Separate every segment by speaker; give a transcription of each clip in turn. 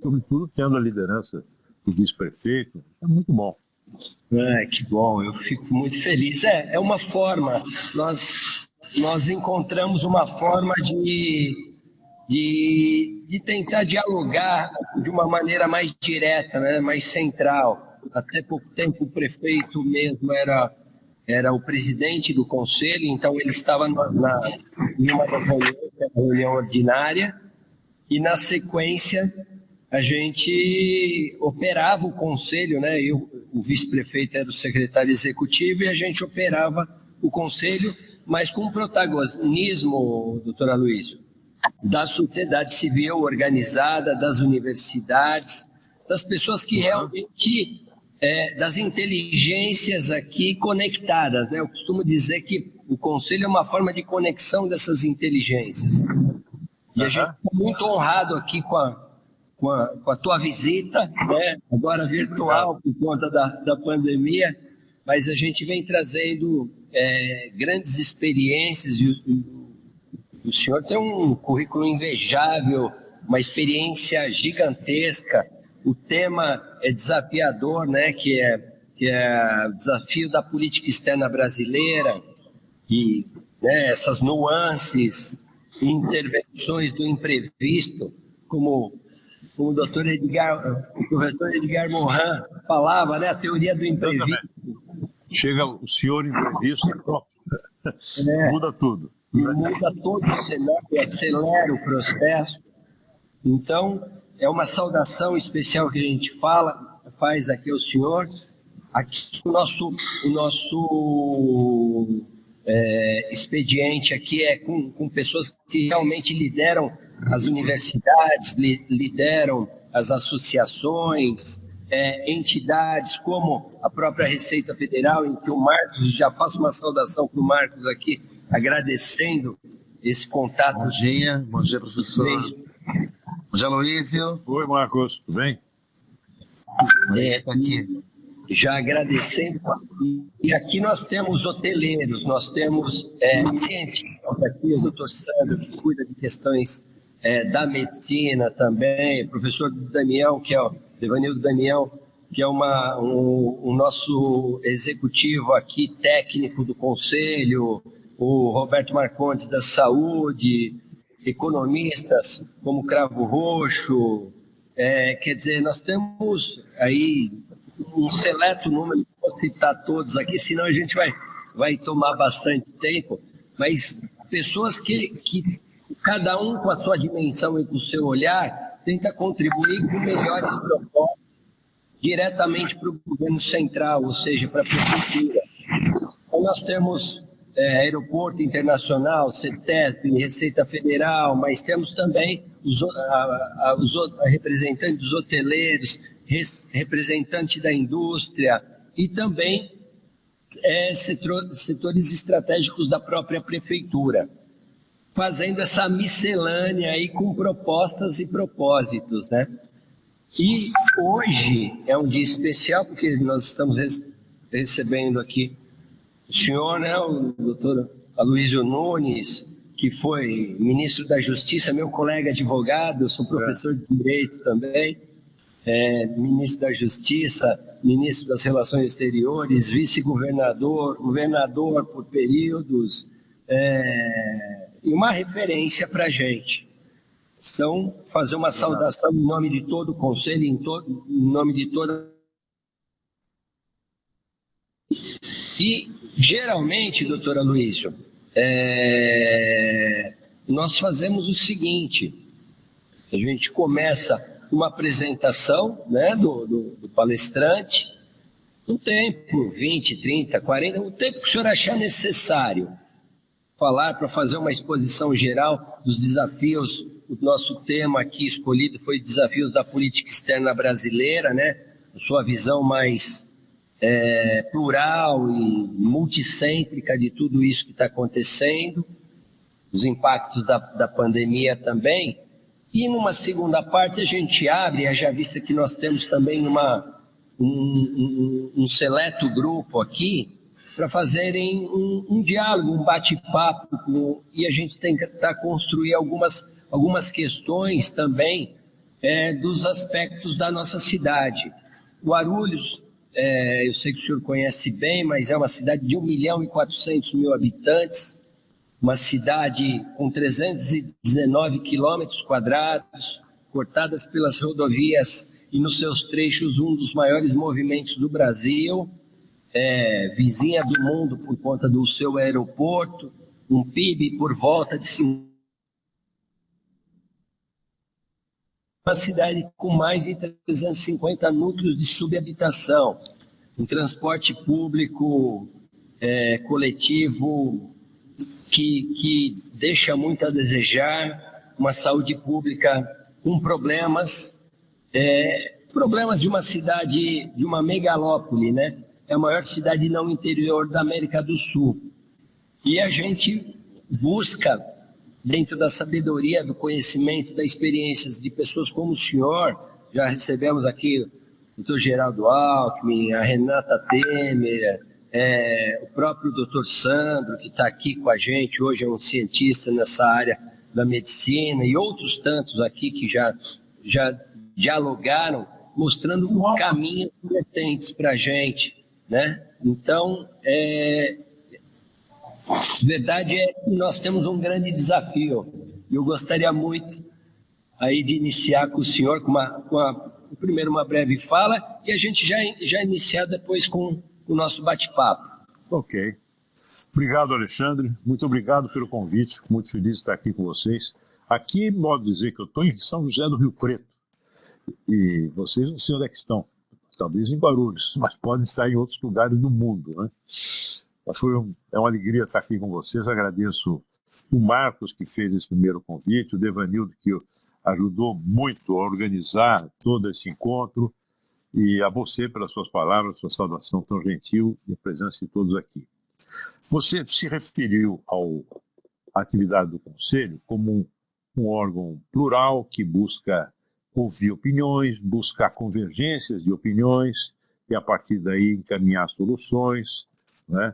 Speaker 1: sobretudo tendo a liderança do vice-prefeito, é muito bom.
Speaker 2: Que bom, eu fico muito feliz. É uma forma, nós encontramos uma forma de tentar dialogar de uma maneira mais direta, né, mais central. Até pouco tempo o prefeito mesmo era o presidente do conselho, então ele estava em uma das reuniões, a reunião ordinária, e na sequência a gente operava o conselho, né? O vice-prefeito era o secretário executivo e a gente operava o conselho, mas com protagonismo, doutor Aloysio, da sociedade civil organizada, das universidades, das pessoas que realmente, das inteligências aqui conectadas, né? Eu costumo dizer que o conselho é uma forma de conexão dessas inteligências. E a gente está muito honrado aqui com a tua visita, né? Agora virtual por conta da pandemia, mas a gente vem trazendo grandes experiências e o senhor tem um currículo invejável, uma experiência gigantesca. O tema é desafiador, né? Que é o desafio da política externa brasileira e, né, essas nuances e intervenções do imprevisto, como o professor Edgar Morin falava, né? A teoria do imprevisto.
Speaker 1: Chega o senhor imprevisto, muda tudo.
Speaker 2: Muda todo o cenário, acelera o processo. Então, é uma saudação especial que a gente faz aqui ao senhor. Aqui o nosso expediente aqui é com pessoas que realmente lideram as universidades, lideram as associações, entidades como a própria Receita Federal, em que o Marcos, já faço uma saudação para o Marcos aqui, agradecendo esse contato.
Speaker 3: Bom dia professor. Bom dia, Aloysio.
Speaker 1: Oi, Marcos, tudo bem?
Speaker 3: Tá aqui.
Speaker 2: Já agradecendo. E aqui nós temos hoteleiros, nós temos cientistas aqui, o doutor Sandro, que cuida de questões da medicina também, o professor Daniel, que é o Devanildo Daniel, que é o nosso executivo aqui, técnico do conselho, o Roberto Marcondes da saúde, economistas como Cravo Roxo, quer dizer, nós temos aí um seleto número, não vou citar todos aqui, senão a gente vai tomar bastante tempo, mas pessoas que cada um com a sua dimensão e com o seu olhar tenta contribuir com melhores propostas diretamente para o governo central, ou seja, para a prefeitura. Então nós temos Aeroporto Internacional, CETESB, Receita Federal, mas temos também os representantes dos hoteleiros, representante da indústria e também setores estratégicos da própria prefeitura, fazendo essa miscelânea aí com propostas e propósitos, né? E hoje é um dia especial porque nós estamos recebendo aqui o senhor, né, o doutor Aloysio Nunes, que foi ministro da Justiça, meu colega advogado, eu sou professor de Direito também, ministro da Justiça, ministro das Relações Exteriores, vice-governador, governador por períodos, e uma referência para a gente. Então, fazer uma saudação em nome de todo o Conselho, em nome de toda... E, geralmente, doutor Aloysio, nós fazemos o seguinte, a gente começa uma apresentação, né, do palestrante, um tempo, 20, 30, 40, o tempo que o senhor achar necessário falar para fazer uma exposição geral dos desafios. O nosso tema aqui escolhido foi Desafios da Política Externa Brasileira, né? A sua visão mais plural e multicêntrica de tudo isso que está acontecendo, os impactos da pandemia também. E numa segunda parte a gente abre, haja vista que nós temos também um seleto grupo aqui, para fazerem um diálogo, um bate-papo, e a gente tentar construir algumas questões também dos aspectos da nossa cidade. Guarulhos, eu sei que o senhor conhece bem, mas é uma cidade de 1.400.000 habitantes, uma cidade com 319 quilômetros quadrados, cortadas pelas rodovias e nos seus trechos um dos maiores movimentos do Brasil, vizinha do mundo por conta do seu aeroporto, um PIB por volta de uma cidade com mais de 350 núcleos de subhabitação, um transporte público coletivo que deixa muito a desejar, uma saúde pública com problemas de uma cidade, de uma megalópole, né? É a maior cidade não interior da América do Sul. E a gente busca, dentro da sabedoria, do conhecimento, das experiências de pessoas como o senhor, já recebemos aqui o Dr. Geraldo Alckmin, a Renata Temer, o próprio Dr. Sandro, que está aqui com a gente, hoje é um cientista nessa área da medicina, e outros tantos aqui que já dialogaram, mostrando caminhos competentes para a gente, né? Então, verdade é que nós temos um grande desafio. Eu gostaria muito aí de iniciar com o senhor, primeiro uma breve fala, e a gente já iniciar depois com o nosso bate-papo.
Speaker 1: Ok. Obrigado, Alexandre. Muito obrigado pelo convite. Fico muito feliz de estar aqui com vocês. Aqui, modo de dizer que eu estou em São José do Rio Preto. E vocês não sei onde é que estão. Talvez em Guarulhos, mas podem estar em outros lugares do mundo, né? É uma alegria estar aqui com vocês. Agradeço o Marcos, que fez esse primeiro convite, o Devanildo, que ajudou muito a organizar todo esse encontro, e a você pelas suas palavras, sua saudação tão gentil e a presença de todos aqui. Você se referiu à atividade do Conselho como um órgão plural que busca ouvir opiniões, buscar convergências de opiniões e, a partir daí, encaminhar soluções, né?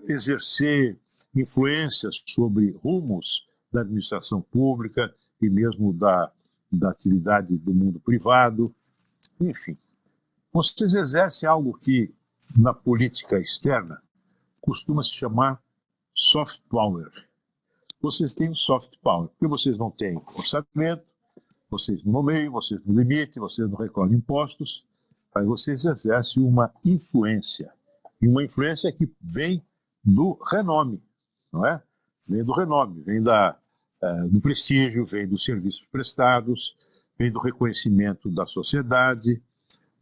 Speaker 1: Exercer influências sobre rumos da administração pública e mesmo da atividade do mundo privado. Enfim, vocês exercem algo que, na política externa, costuma se chamar soft power. Vocês têm soft power, porque vocês não têm orçamento, vocês não nomeiam, vocês não limitem, vocês não recolhem impostos, mas vocês exercem uma influência. E uma influência que vem do renome, não é? Vem do renome, vem do prestígio, vem dos serviços prestados, vem do reconhecimento da sociedade,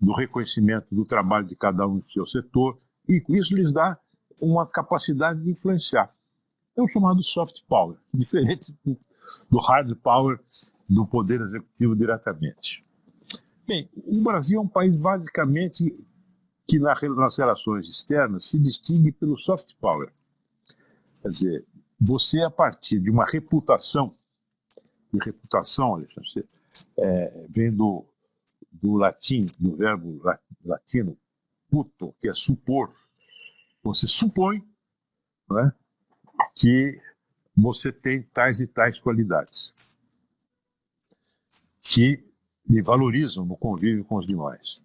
Speaker 1: do reconhecimento do trabalho de cada um no seu setor, e isso lhes dá uma capacidade de influenciar. É o chamado soft power, diferente do hard power do poder executivo diretamente. Bem, o Brasil é um país basicamente que nas relações externas se distingue pelo soft power. Quer dizer, você, a partir de uma reputação, Alexandre, vem do latim, do verbo latino puto, que é supor. Você supõe, não é, que você tem tais e tais qualidades que lhe valorizam no convívio com os demais.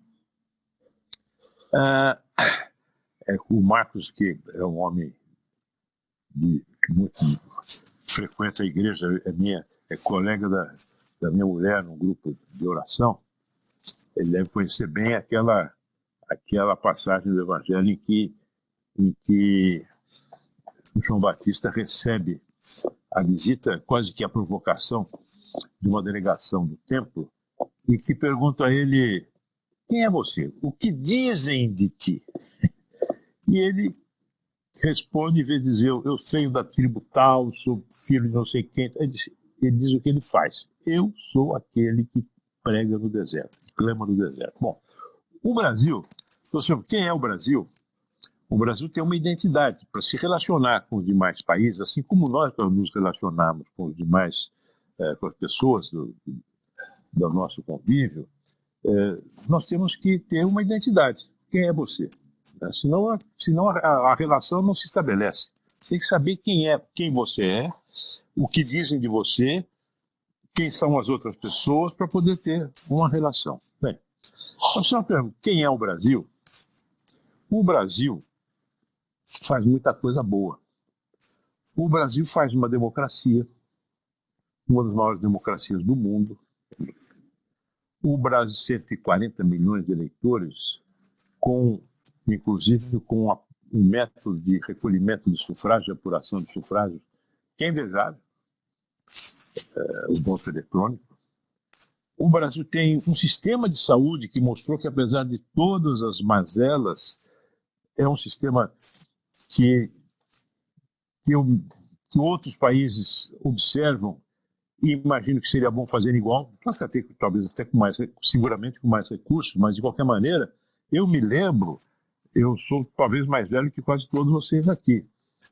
Speaker 1: O Marcos, que é um homem que muito frequenta a igreja, é colega da minha mulher num grupo de oração, ele deve conhecer bem aquela passagem do Evangelho em que João Batista recebe a visita, quase que a provocação, de uma delegação do templo, e que pergunta a ele: quem é você? O que dizem de ti? E ele responde, em vez de dizer, eu venho da tribo tal, sou filho de não sei quem, ele diz o que ele faz. Eu sou aquele que prega no deserto, que clama no deserto. Bom, o Brasil, quem é o Brasil? O Brasil tem uma identidade para se relacionar com os demais países, assim como nós nos relacionamos com os demais, com as pessoas do nosso convívio. Nós temos que ter uma identidade. Quem é você? Senão a relação não se estabelece. Você tem que saber quem você é, o que dizem de você, quem são as outras pessoas para poder ter uma relação. Bem, a senhora pergunta, quem é o Brasil? O Brasil faz muita coisa boa. O Brasil faz uma democracia, uma das maiores democracias do mundo. O Brasil, 140 milhões de eleitores, inclusive com um método de recolhimento de sufrágio, de apuração de sufrágio, que é invejável, o voto eletrônico. O Brasil tem um sistema de saúde que mostrou que, apesar de todas as mazelas, é um sistema que outros países observam e imaginam que seria bom fazer igual, talvez até seguramente com mais recursos, mas de qualquer maneira, eu me lembro, eu sou talvez mais velho que quase todos vocês aqui,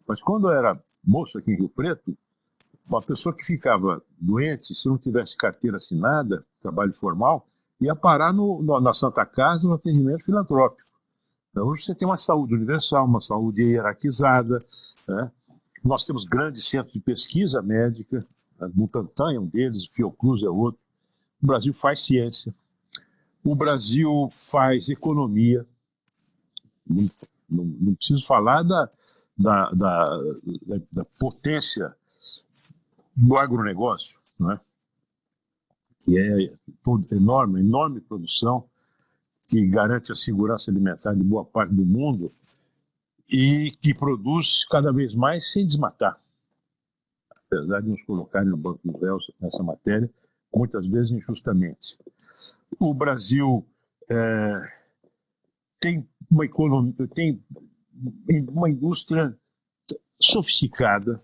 Speaker 1: mas quando eu era moço aqui em Rio Preto, uma pessoa que ficava doente, se não tivesse carteira assinada, trabalho formal, ia parar na Santa Casa, no atendimento filantrópico. Então, hoje você tem uma saúde universal, uma saúde hierarquizada, né? Nós temos grandes centros de pesquisa médica, a Butantan é um deles, o Fiocruz é outro. O Brasil faz ciência, o Brasil faz economia. Não preciso falar da potência do agronegócio, né? Que é enorme produção, que garante a segurança alimentar de boa parte do mundo e que produz cada vez mais sem desmatar. Apesar de nos colocarem no banco dos réus nessa matéria, muitas vezes injustamente. O Brasil tem uma economia, tem uma indústria sofisticada.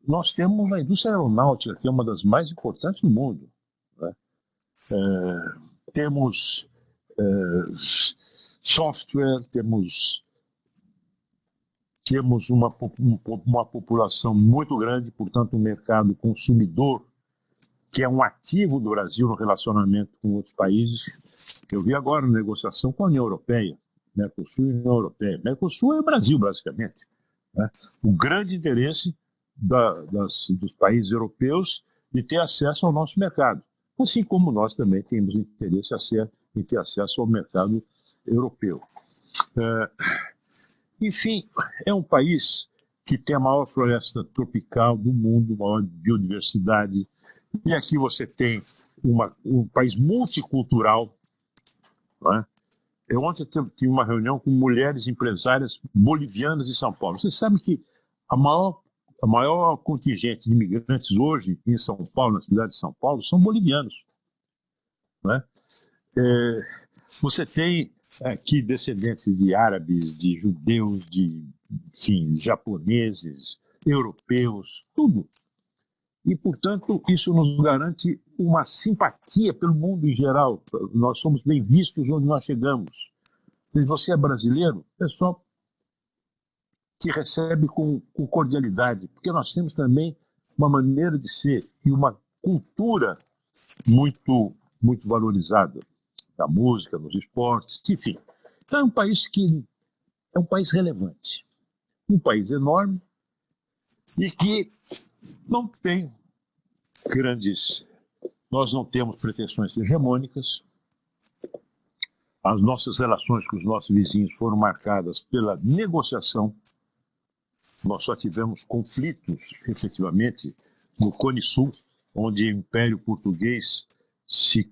Speaker 1: Nós temos uma indústria aeronáutica, que é uma das mais importantes do mundo, né? Temos software, temos uma população muito grande, portanto, um mercado consumidor, que é um ativo do Brasil no relacionamento com outros países. Eu vi agora uma negociação com a União Europeia, Mercosul e União Europeia. Mercosul é o Brasil, basicamente, né? O grande interesse dos países europeus de ter acesso ao nosso mercado, assim como nós também temos interesse em ter acesso ao mercado europeu. Enfim, é um país que tem a maior floresta tropical do mundo, maior biodiversidade, e aqui você tem um país multicultural, né? Eu ontem tive uma reunião com mulheres empresárias bolivianas em São Paulo. Você sabe que a maior contingente de imigrantes hoje em São Paulo, na cidade de São Paulo, são bolivianos, né? Você tem aqui descendentes de árabes, de judeus, de japoneses, europeus, tudo. E, portanto, isso nos garante uma simpatia pelo mundo em geral. Nós somos bem vistos onde nós chegamos. Se você é brasileiro, o pessoal te recebe com cordialidade, porque nós temos também uma maneira de ser e uma cultura muito, muito valorizada, da música, nos esportes, enfim. Então é um país relevante, um país enorme e que não tem nós não temos pretensões hegemônicas. As nossas relações com os nossos vizinhos foram marcadas pela negociação. Nós só tivemos conflitos, efetivamente, no Cone Sul, onde o Império Português se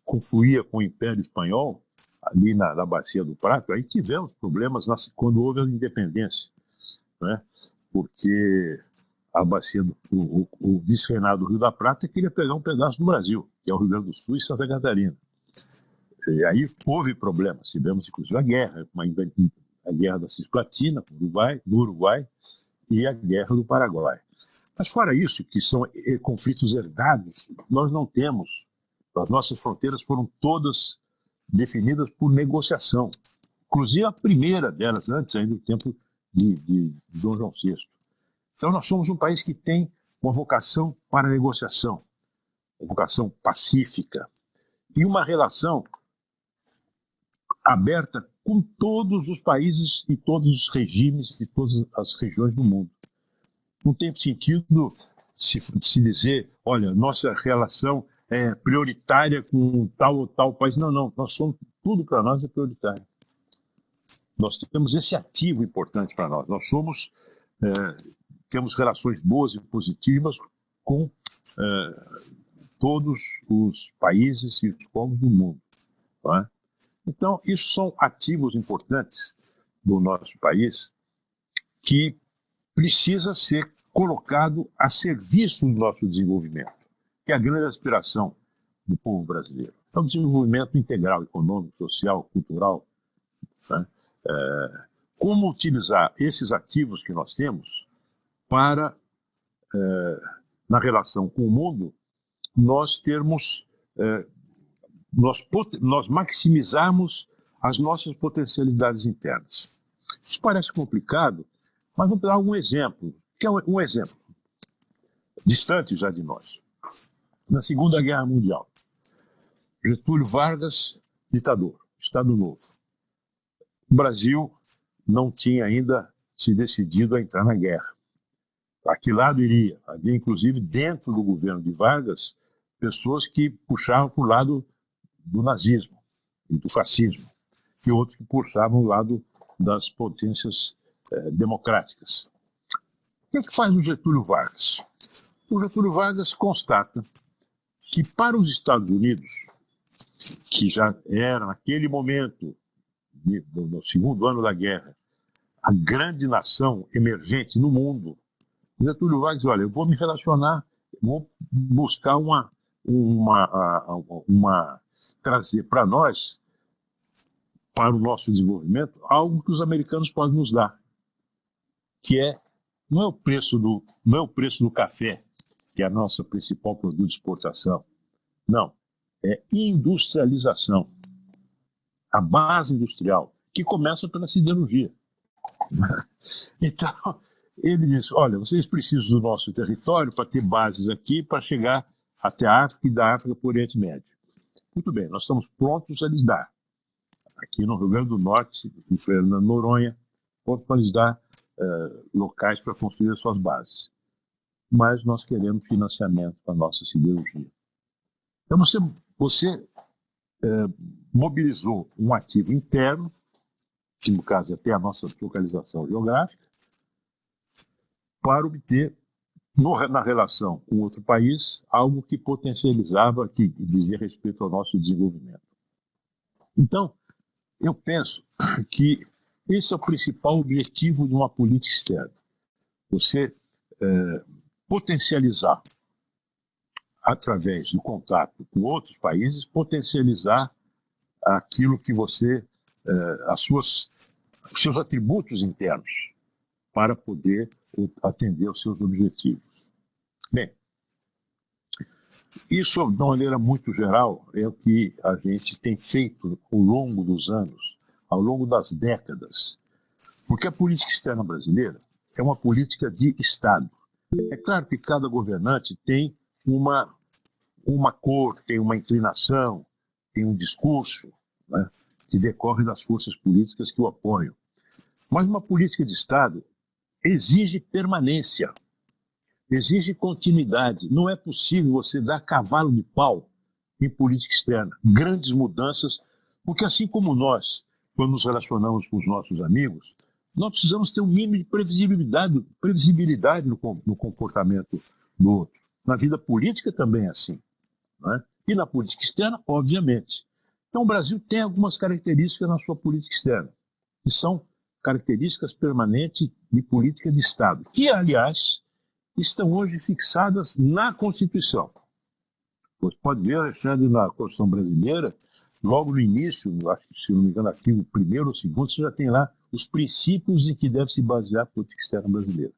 Speaker 1: confluía com o Império Espanhol, ali na Bacia do Prata. Aí tivemos problemas quando houve a independência, né? Porque a bacia o vice-reinado do Rio da Prata queria pegar um pedaço do Brasil, que é o Rio Grande do Sul e Santa Catarina. E aí houve problemas. Tivemos, inclusive, a guerra da Cisplatina no Uruguai e a guerra do Paraguai. Mas fora isso, que são conflitos herdados, nós não temos. As nossas fronteiras foram todas definidas por negociação. Inclusive a primeira delas, antes ainda do tempo de Dom João VI. Então nós somos um país que tem uma vocação para a negociação, uma vocação pacífica e uma relação aberta com todos os países e todos os regimes e todas as regiões do mundo. Não tem sentido se dizer, olha, nossa relação é prioritária com tal ou tal país. Não, tudo para nós é prioritário. Nós temos esse ativo importante para nós. Nós temos relações boas e positivas com todos os países e os povos do mundo. Não é? Então, isso são ativos importantes do nosso país que precisa ser colocado a serviço do nosso desenvolvimento, que é a grande aspiração do povo brasileiro. É um desenvolvimento integral, econômico, social, cultural. Né? Como utilizar esses ativos que nós temos para, na relação com o mundo, nós maximizarmos as nossas potencialidades internas. Isso parece complicado, mas vamos dar um exemplo, que é um exemplo distante já de nós. Na Segunda Guerra Mundial, Getúlio Vargas, ditador, Estado Novo. O Brasil não tinha ainda se decidido a entrar na guerra. A que lado iria? Havia, inclusive, dentro do governo de Vargas, pessoas que puxavam para o lado do nazismo e do fascismo, e outros que puxavam o lado das potências democráticas. O que faz o Getúlio Vargas? O Getúlio Vargas constata que para os Estados Unidos, que já era naquele momento, no segundo ano da guerra, a grande nação emergente no mundo, o Getúlio Vargas diz, olha, eu vou me relacionar, vou buscar trazer para nós, para o nosso desenvolvimento, algo que os americanos podem nos dar, que não é o preço do café, que é a nossa principal produto de exportação. Não, é industrialização. A base industrial, que começa pela siderurgia. Então, ele diz, olha, vocês precisam do nosso território para ter bases aqui, para chegar até a África e da África para o Oriente Médio. Muito bem, nós estamos prontos a lhes dar. Aqui no Rio Grande do Norte, em Fernando Noronha, prontos para lhes dar locais para construir as suas bases. Mas nós queremos financiamento para a nossa siderurgia. Então você mobilizou um ativo interno, que no caso é até a nossa localização geográfica, para obter, na relação com outro país, algo que potencializava, que dizia respeito ao nosso desenvolvimento. Então, eu penso que esse é o principal objetivo de uma política externa. Você potencializar, através do contato com outros países, potencializar aquilo que você, seus atributos internos, para poder atender aos seus objetivos. Bem, isso, de uma maneira muito geral, é o que a gente tem feito ao longo dos anos, ao longo das décadas. Porque a política externa brasileira é uma política de Estado. É claro que cada governante tem uma cor, tem uma inclinação, tem um discurso, né, que decorre das forças políticas que o apoiam. Mas uma política de Estado exige permanência, exige continuidade. Não é possível você dar cavalo de pau em política externa, grandes mudanças, porque assim como nós, quando nos relacionamos com os nossos amigos, nós precisamos ter um mínimo de previsibilidade no comportamento do outro. Na vida política também é assim, né? E na política externa, obviamente. Então o Brasil tem algumas características na sua política externa, que são características permanentes de política de Estado, que, aliás, estão hoje fixadas na Constituição. Você pode ver, Alexandre, na Constituição brasileira, logo no início, acho que, se não me engano, artigo 1º ou 2º, você já tem lá os princípios em que deve se basear a política externa brasileira.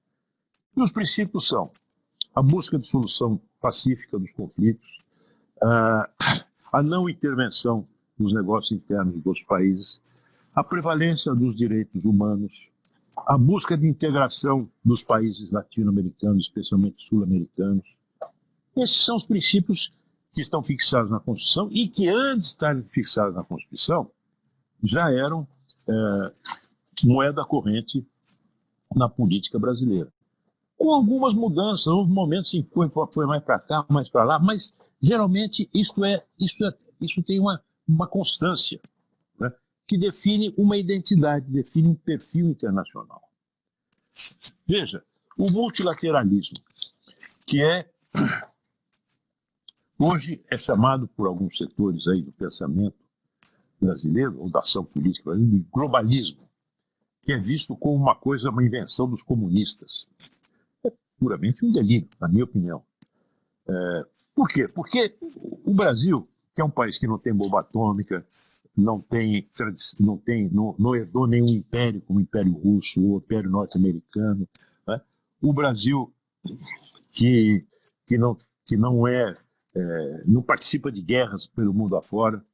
Speaker 1: E os princípios são a busca de solução pacífica dos conflitos, a não intervenção nos negócios internos dos países, a prevalência dos direitos humanos, a busca de integração dos países latino-americanos, especialmente sul-americanos. Esses são os princípios que estão fixados na Constituição e que, antes de estarem fixados na Constituição, já eram moeda corrente na política brasileira. com algumas mudanças. Houve momentos em que foi mais para cá, mais para lá, mas geralmente isso tem uma constância, né, que define uma identidade, define um perfil internacional. Veja, o multilateralismo, que hoje é chamado por alguns setores aí do pensamento brasileiro, ou da ação política brasileira, de globalismo, que é visto como uma invenção dos comunistas. É puramente um delírio, na minha opinião. Por quê? Porque o Brasil, que é um país que não tem bomba atômica, não herdou nenhum império, como o Império Russo ou o Império Norte-Americano, né? O Brasil que não participa de guerras pelo mundo afora.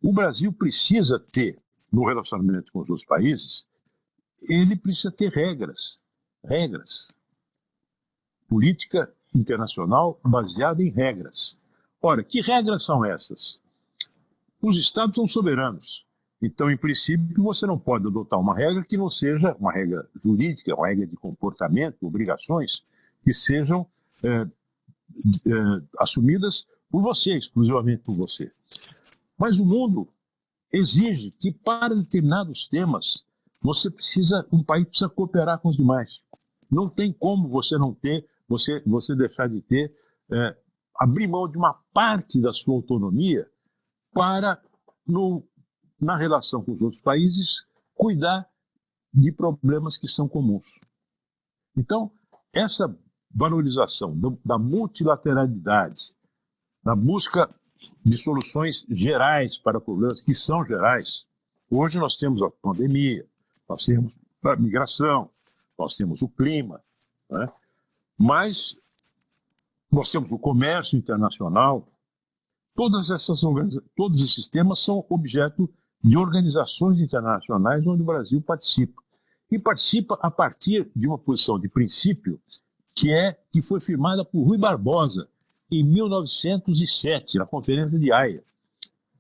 Speaker 1: O Brasil precisa ter, no relacionamento com os outros países, ele precisa ter regras. Política internacional baseada em regras. Ora, que regras são essas? Os Estados são soberanos. Então, em princípio, você não pode adotar uma regra que não seja uma regra jurídica, uma regra de comportamento, obrigações, que sejam assumidas por você, exclusivamente por você. Mas o mundo exige que, para determinados temas, um país precisa cooperar com os demais. Não tem como você não ter, você deixar de ter, abrir mão de uma parte da sua autonomia para, na relação com os outros países, cuidar de problemas que são comuns. Então, essa valorização da multilateralidade, da busca de soluções gerais para problemas que são gerais. Hoje nós temos a pandemia, nós temos a migração, nós temos o clima, né? Mas nós temos o comércio internacional. Todos esses temas são objeto de organizações internacionais onde o Brasil participa. E participa a partir de uma posição de princípio que foi firmada por Rui Barbosa em 1907, na Conferência de Haia,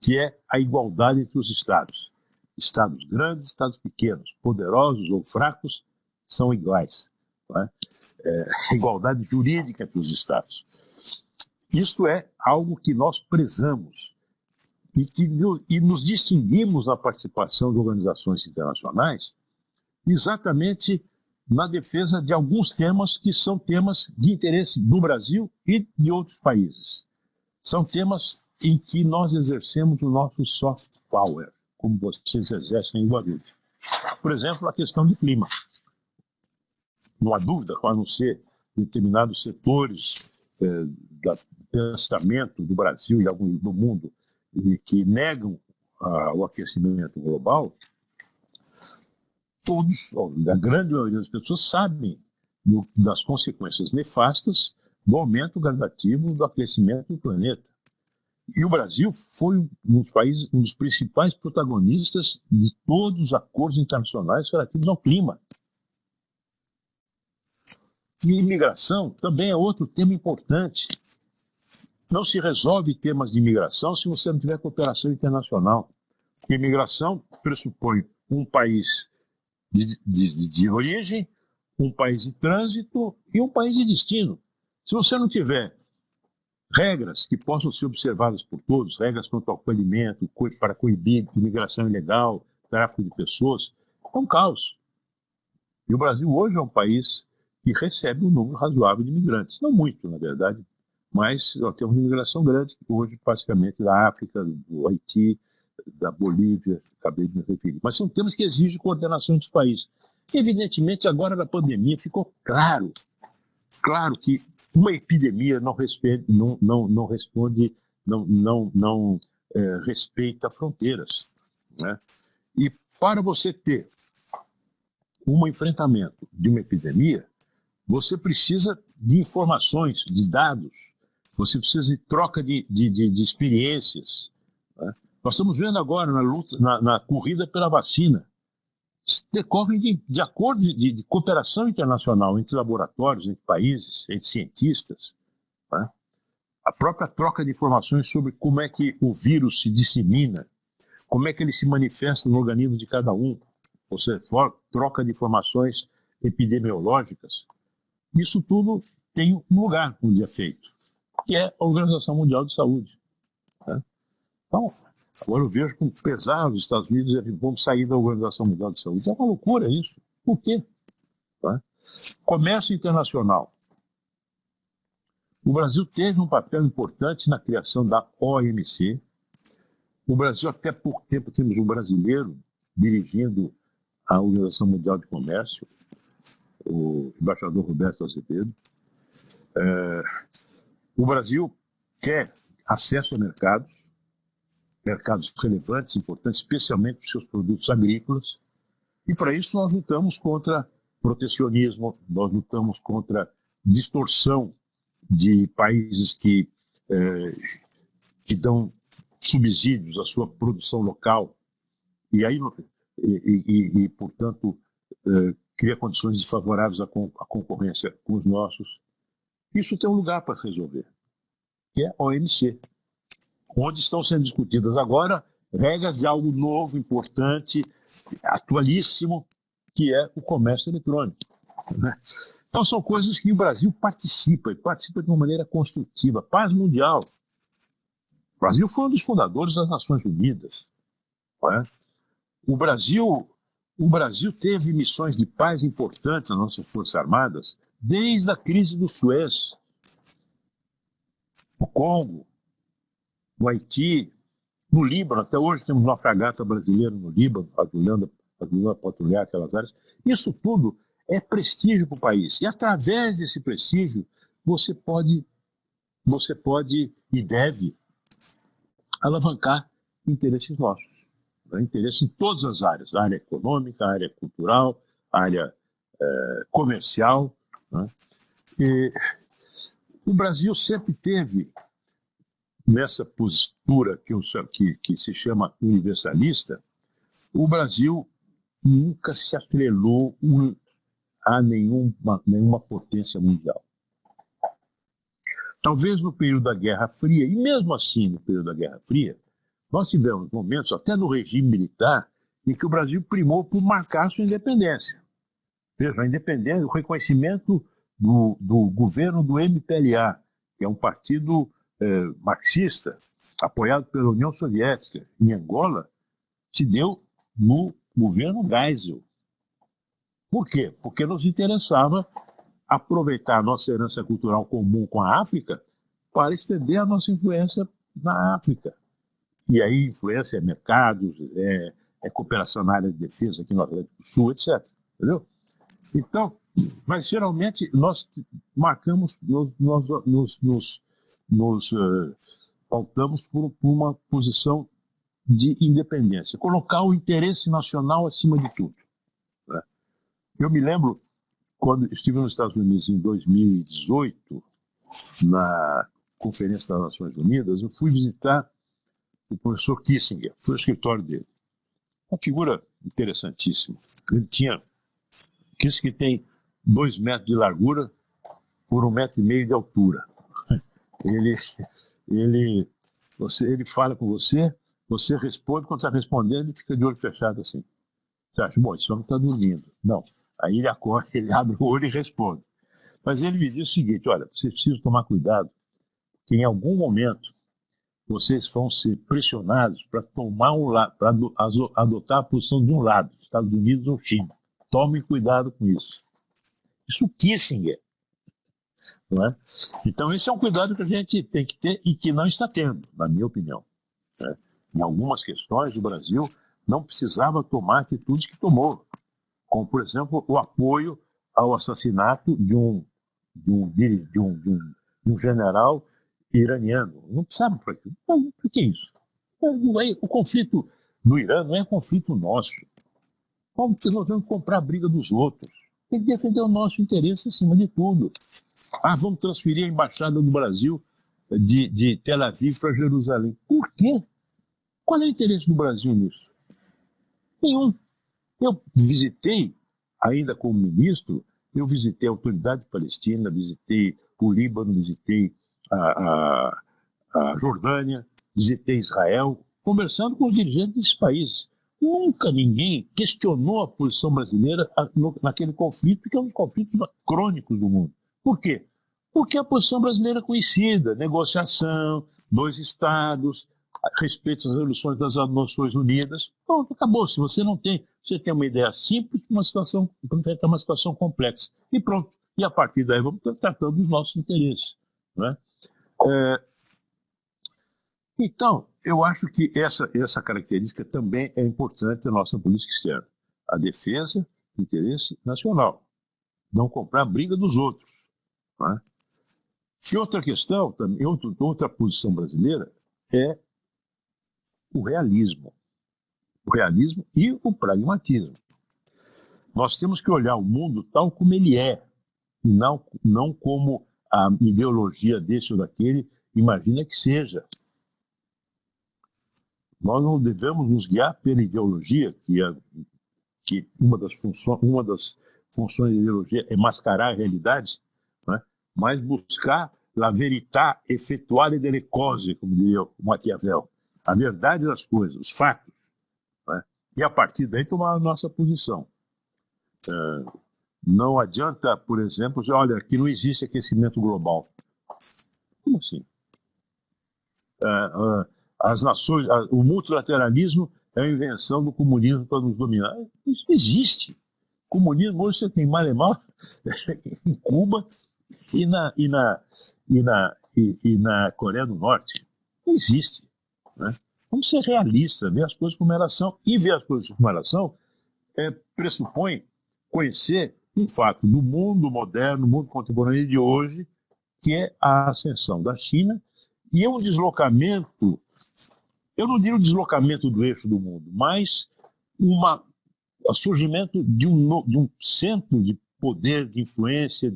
Speaker 1: que é a igualdade entre os Estados. Estados grandes, Estados pequenos, poderosos ou fracos, são iguais. Não é? A igualdade jurídica entre os Estados. Isso é algo que nós prezamos e nos distinguimos na participação de organizações internacionais exatamente na defesa de alguns temas que são temas de interesse do Brasil e de outros países. São temas em que nós exercemos o nosso soft power, como vocês exercem em Guarulhos. Por exemplo, a questão do clima. Não há dúvida, a não ser determinados setores do pensamento do Brasil e alguns do mundo que negam o aquecimento global, a grande maioria das pessoas sabem das consequências nefastas do aumento gradativo do aquecimento do planeta. E o Brasil foi um dos principais protagonistas de todos os acordos internacionais relativos ao clima. E imigração também é outro tema importante. Não se resolve temas de imigração se você não tiver cooperação internacional. Porque imigração pressupõe um país de origem, um país de trânsito e um país de destino. Se você não tiver regras que possam ser observadas por todos, regras quanto ao acolhimento, para coibir imigração ilegal, tráfico de pessoas, é um caos. E o Brasil hoje é um país que recebe um número razoável de imigrantes. Não muito, na verdade, mas nós temos uma imigração grande, hoje basicamente da África, do Haiti, da Bolívia, acabei de me referir. Mas são temas que exigem coordenação dos países. Evidentemente, agora na pandemia ficou claro que uma epidemia não respeita fronteiras, né? E para você ter um enfrentamento de uma epidemia, você precisa de informações, de dados, você precisa de troca de experiências, né? Nós estamos vendo agora na luta, na corrida pela vacina, decorrem de acordo de cooperação internacional entre laboratórios, entre países, entre cientistas, né? A própria troca de informações sobre como é que o vírus se dissemina, como é que ele se manifesta no organismo de cada um, ou seja, troca de informações epidemiológicas. Isso tudo tem um lugar onde é feito, que é a Organização Mundial de Saúde. Né? Então, agora eu vejo com pesar os Estados Unidos dizendo vamos sair da Organização Mundial de Saúde. É uma loucura isso. Por quê? Tá? Comércio internacional. O Brasil teve um papel importante na criação da OMC. No Brasil, até pouco tempo, temos um brasileiro dirigindo a Organização Mundial de Comércio, o embaixador Roberto Azevedo. O Brasil quer acesso a mercados relevantes, importantes, especialmente para os seus produtos agrícolas, e para isso nós lutamos contra protecionismo, nós lutamos contra distorção de países que dão subsídios à sua produção local e portanto, cria condições desfavoráveis à concorrência com os nossos. Isso tem um lugar para se resolver, que é a OMC, onde estão sendo discutidas agora regras de algo novo, importante, atualíssimo, que é o comércio eletrônico. Né? Então são coisas que o Brasil participa, e participa de uma maneira construtiva. Paz mundial. O Brasil foi um dos fundadores das Nações Unidas. Não é? O Brasil teve missões de paz importantes nas nossas Forças Armadas desde a crise do Suez, no Congo, no Haiti, no Líbano. Até hoje temos uma fragata brasileira no Líbano, ajudando a patrulhar aquelas áreas. Isso tudo é prestígio para o país. E através desse prestígio, você pode e deve alavancar interesses nossos. Né? Interesse em todas as áreas. A área econômica, a área cultural, a área comercial. Né? E o Brasil sempre teve, nessa postura que se chama universalista, o Brasil nunca se atrelou a nenhuma potência mundial. Talvez no período da Guerra Fria, e mesmo assim no período da Guerra Fria, nós tivemos momentos, até no regime militar, em que o Brasil primou por marcar sua independência. Veja, a independência, o reconhecimento do governo do MPLA, que é um partido marxista, apoiado pela União Soviética, em Angola, se deu no governo Geisel. Por quê? Porque nos interessava aproveitar a nossa herança cultural comum com a África para estender a nossa influência na África. E aí influência é mercados, é cooperação na área de defesa aqui no Atlântico Sul, etc. Entendeu? Então, mas geralmente nós marcamos, nos pautamos por uma posição de independência, colocar o interesse nacional acima de tudo. Né? Eu me lembro, quando estive nos Estados Unidos em 2018, na Conferência das Nações Unidas, eu fui visitar o professor Kissinger, foi o escritório dele. Uma figura interessantíssima. Kissinger tem 2 metros de largura por 1,5 metro de altura. Ele fala com você, você responde, quando está respondendo, ele fica de olho fechado assim. Você acha, bom, esse homem está dormindo. Não. Aí ele acorda, ele abre o olho e responde. Mas ele me diz o seguinte, olha, vocês precisam tomar cuidado, que em algum momento vocês vão ser pressionados para tomar para adotar a posição de um lado, Estados Unidos ou China. Tomem cuidado com isso. Isso Kissinger. Não é? Então esse é um cuidado que a gente tem que ter e que não está tendo, na minha opinião. Né? Em algumas questões, o Brasil não precisava tomar atitudes que tomou, como, por exemplo, o apoio ao assassinato de um general iraniano. Não precisava para aquilo. Por que isso? O conflito no Irã não é conflito nosso. Nós vamos comprar a briga dos outros. Tem que defender o nosso interesse acima de tudo. Vamos transferir a embaixada do Brasil de Tel Aviv para Jerusalém. Por quê? Qual é o interesse do Brasil nisso? Nenhum. Eu visitei, ainda como ministro, eu visitei a Autoridade Palestina, visitei o Líbano, visitei a Jordânia, visitei Israel, conversando com os dirigentes desses países. Nunca ninguém questionou a posição brasileira naquele conflito, que é um dos conflitos crônicos do mundo. Por quê? Porque a posição brasileira é conhecida, negociação, 2 estados, respeito às resoluções das Nações Unidas. Pronto, acabou. Se você não tem, você tem uma ideia simples, uma situação, enfrentar uma situação complexa. E pronto. E a partir daí vamos tratando dos nossos interesses. Né? Então, eu acho que essa característica também é importante na nossa política externa. A defesa do interesse nacional. Não comprar a briga dos outros. Né? E outra questão, também, outra posição brasileira é o realismo. O realismo e o pragmatismo. Nós temos que olhar o mundo tal como ele é, e não como a ideologia desse ou daquele imagina que seja. Nós não devemos nos guiar pela ideologia, que uma das funções da ideologia é mascarar realidades, né? Mas buscar la verità effettuare delle cose, como diria o Maquiavel, a verdade das coisas, os fatos, né? E a partir daí tomar a nossa posição. Não adianta, por exemplo, dizer, olha, aqui não existe aquecimento global. Como assim? As nações, o multilateralismo é a invenção do comunismo para nos dominar. Isso existe. Comunismo hoje você tem mal em Cuba e na Coreia do Norte. Não existe. Né? Vamos ser realistas, ver as coisas como elas são. E ver as coisas como elas são pressupõe conhecer um fato do mundo moderno, mundo contemporâneo de hoje, que é a ascensão da China e é um deslocamento, eu não digo deslocamento do eixo do mundo, mas o surgimento de um centro de poder, de influência,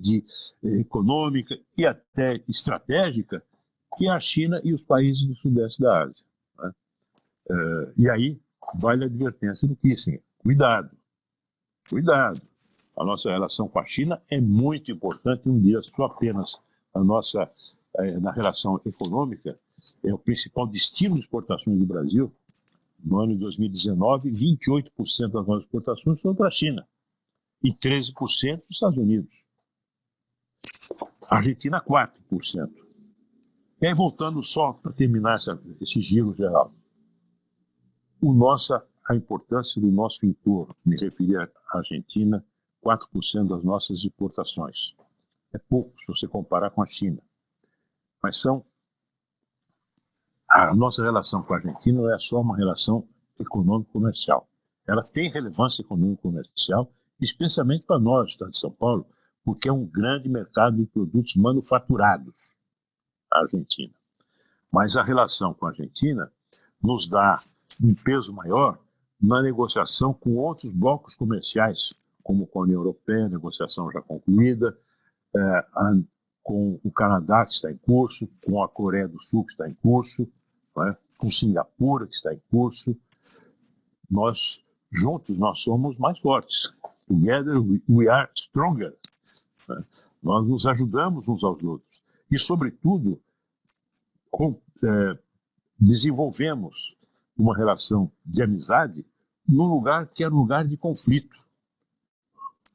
Speaker 1: econômica e até estratégica, que é a China e os países do sudeste da Ásia. Né? E aí vale a advertência do Kissinger. Cuidado. A nossa relação com a China é muito importante. Um dia só apenas na relação econômica, é o principal destino de exportações do Brasil. No ano de 2019, 28% das nossas exportações foram para a China e 13% para os Estados Unidos. A Argentina, 4%. E aí, voltando só para terminar esse giro geral, a importância do nosso entorno, me referi à Argentina, 4% das nossas exportações. É pouco se você comparar com a China. Mas a nossa relação com a Argentina não é só uma relação econômico-comercial. Ela tem relevância econômico-comercial, especialmente para nós, do Estado de São Paulo, porque é um grande mercado de produtos manufaturados, a Argentina. Mas a relação com a Argentina nos dá um peso maior na negociação com outros blocos comerciais, como com a União Europeia, negociação já concluída, com o Canadá, que está em curso, com a Coreia do Sul, que está em curso, né? Com Singapura, que está em curso. Juntos, nós somos mais fortes. Together we are stronger. Né? Nós nos ajudamos uns aos outros. E, sobretudo, desenvolvemos uma relação de amizade num lugar que era um lugar de conflito.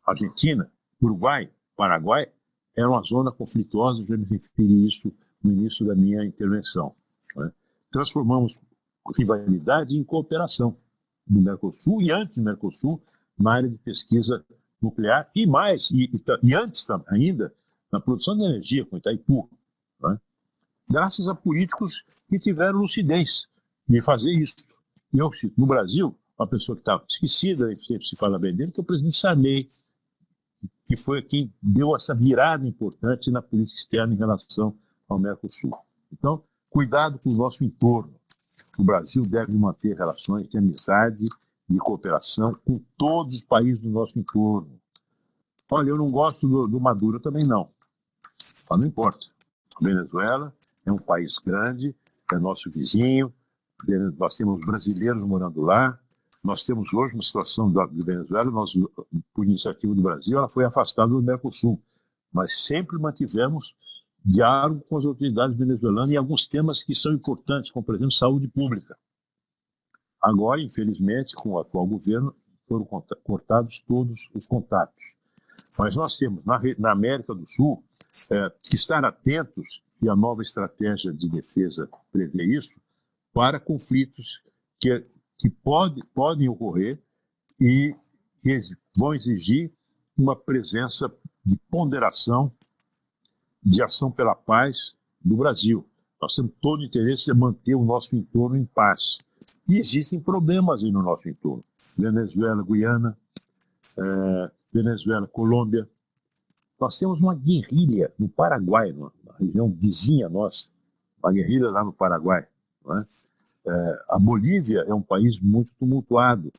Speaker 1: Argentina, Uruguai, Paraguai, era uma zona conflituosa, já me referi a isso no início da minha intervenção. Né? Transformamos rivalidade em cooperação no Mercosul e antes do Mercosul, na área de pesquisa nuclear e mais, e antes ainda, na produção de energia com Itaipu. Né? Graças a políticos que tiveram lucidez de fazer isso. Eu cito, no Brasil, uma pessoa que estava esquecida, sempre se fala bem dele, que é o presidente Sarney, que foi quem deu essa virada importante na política externa em relação ao Mercosul. Então, cuidado com o nosso entorno. O Brasil deve manter relações de amizade, de cooperação com todos os países do nosso entorno. Olha, eu não gosto do Maduro também não. Mas não importa. A Venezuela é um país grande, é nosso vizinho, nós temos brasileiros morando lá. Nós temos hoje uma situação da Venezuela, por iniciativa do Brasil, ela foi afastada do Mercosul, mas sempre mantivemos diálogo com as autoridades venezuelanas em alguns temas que são importantes, como, por exemplo, saúde pública. Agora, infelizmente, com o atual governo, foram cortados todos os contatos. Mas nós temos, na América do Sul, estar atentos, e a nova estratégia de defesa prevê isso, para conflitos que podem ocorrer e que vão exigir uma presença de ponderação, de ação pela paz do Brasil. Nós temos todo o interesse em manter o nosso entorno em paz. E existem problemas aí no nosso entorno. Venezuela, Guiana, Venezuela, Colômbia. Nós temos uma guerrilha no Paraguai, na região vizinha nossa, uma guerrilha lá no Paraguai. Não é? A Bolívia é um país muito tumultuado.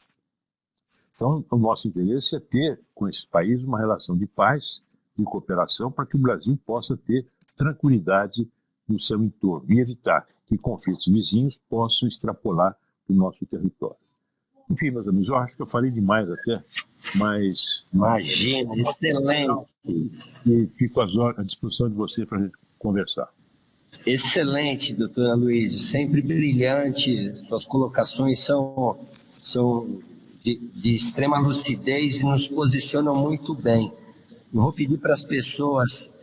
Speaker 1: Então, o nosso interesse é ter com esse país uma relação de paz, de cooperação, para que o Brasil possa ter tranquilidade no seu entorno e evitar que conflitos vizinhos possam extrapolar o nosso território. Enfim, meus amigos, eu acho que eu falei demais até, mas...
Speaker 2: Imagina, excelente.
Speaker 1: E fico à disposição de você para a gente conversar.
Speaker 2: Excelente, doutor Aloysio, sempre brilhante, suas colocações são de extrema lucidez e nos posicionam muito bem. Eu vou pedir para as pessoas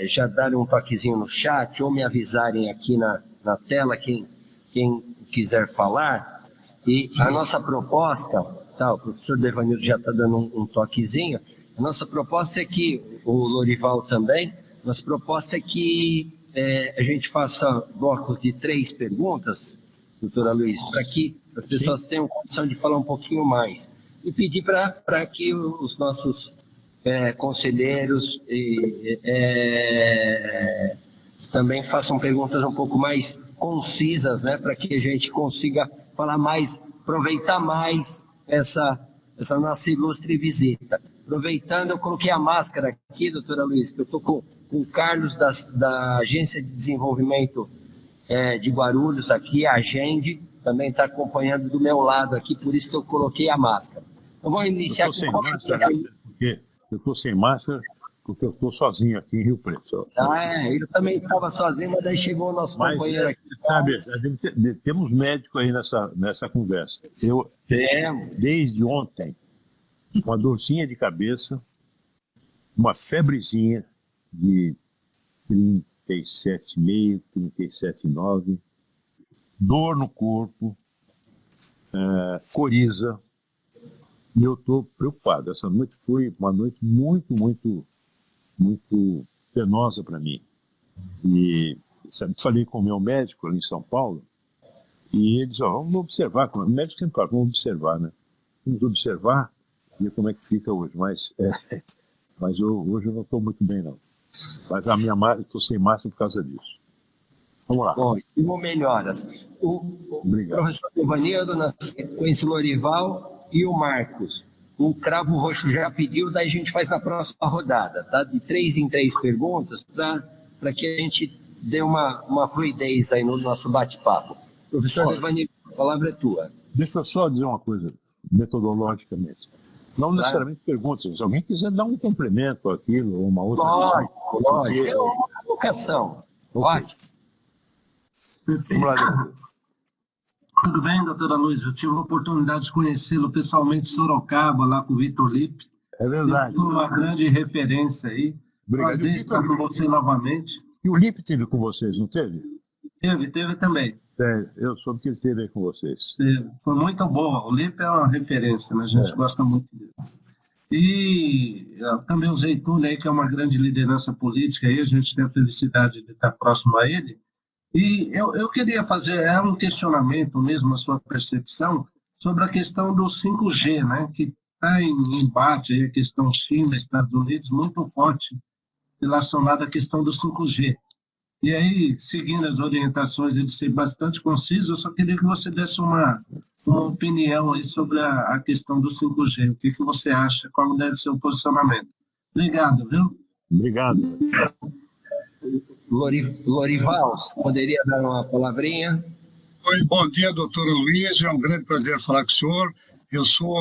Speaker 2: já darem um toquezinho no chat ou me avisarem aqui na tela quem quiser falar. E a nossa proposta, tá, o professor Devanildo já está dando um toquezinho, a nossa proposta é que, o Lorival também, nossa proposta é que a gente faça blocos de 3 perguntas, doutora Luiz, para que as pessoas tenham condição de falar um pouquinho mais. E pedir para que os nossos conselheiros também façam perguntas um pouco mais concisas, né, para que a gente consiga falar mais, aproveitar mais essa nossa ilustre visita. Aproveitando, eu coloquei a máscara aqui, doutora Luiz, que eu estou com o Carlos da Agência de Desenvolvimento de Guarulhos aqui, a Agende, também está acompanhando do meu lado aqui, por isso que eu coloquei a máscara. Então, vamos iniciar com o
Speaker 1: eu estou sem máscara porque eu estou sozinho aqui em Rio Preto.
Speaker 2: Eu também estava sozinho, mas daí chegou o nosso companheiro aqui.
Speaker 1: Sabe, temos médico aí nessa conversa. Eu, desde ontem, uma dorzinha de cabeça, uma febrezinha de 37,5, 37,9, dor no corpo, coriza, e eu estou preocupado. Essa noite foi uma noite muito, muito, muito penosa para mim. E falei com o meu médico ali em São Paulo, e ele disse, vamos observar, o médico sempre fala, vamos observar, né? Vamos observar e ver como é que fica hoje, mas hoje eu não estou muito bem, não. Mas a minha máscara, estou sem máscara por causa disso. Vamos lá.
Speaker 2: Bom, melhoras. O professor Devanildo, na sequência o Lorival e o Marcos. O Cravo Roxo já pediu, daí a gente faz na próxima rodada, tá? De 3 em 3 perguntas, para que a gente dê uma fluidez aí no nosso bate-papo. Professor Devanildo, a palavra é tua.
Speaker 1: Deixa eu só dizer uma coisa, metodologicamente. Não necessariamente perguntas, se alguém quiser dar um complemento àquilo, ou uma outra...
Speaker 2: Lógico. É uma vocação. Ótimo.
Speaker 4: Perfeito.
Speaker 1: Vamos lá,
Speaker 4: tudo bem, doutora Luiz? Eu tive a oportunidade de conhecê-lo pessoalmente em Sorocaba, lá com o Vitor Lippe.
Speaker 1: É verdade.
Speaker 4: Foi uma grande referência aí.
Speaker 1: Obrigado.
Speaker 4: Prazer estar com você novamente.
Speaker 1: E o Lippe teve com vocês, não teve?
Speaker 4: Teve também.
Speaker 1: Eu soube que ele esteve aí com vocês.
Speaker 4: Foi muito boa. O Lippe é uma referência, né? A gente gosta muito dele. E também o Zeytun aí, que é uma grande liderança política aí, a gente tem a felicidade de estar próximo a ele. E eu queria fazer um questionamento mesmo, a sua percepção, sobre a questão do 5G, né, que está em embate, aí, a questão China, Estados Unidos, muito forte relacionada à questão do 5G. E aí, seguindo as orientações de ser bastante conciso, eu só queria que você desse uma opinião aí sobre a questão do 5G. O que você acha? Qual deve ser o posicionamento? Obrigado, viu?
Speaker 1: Obrigado.
Speaker 2: Lorival, poderia dar uma palavrinha?
Speaker 5: Oi, bom dia, doutora Luiz. É um grande prazer falar com o senhor. Eu sou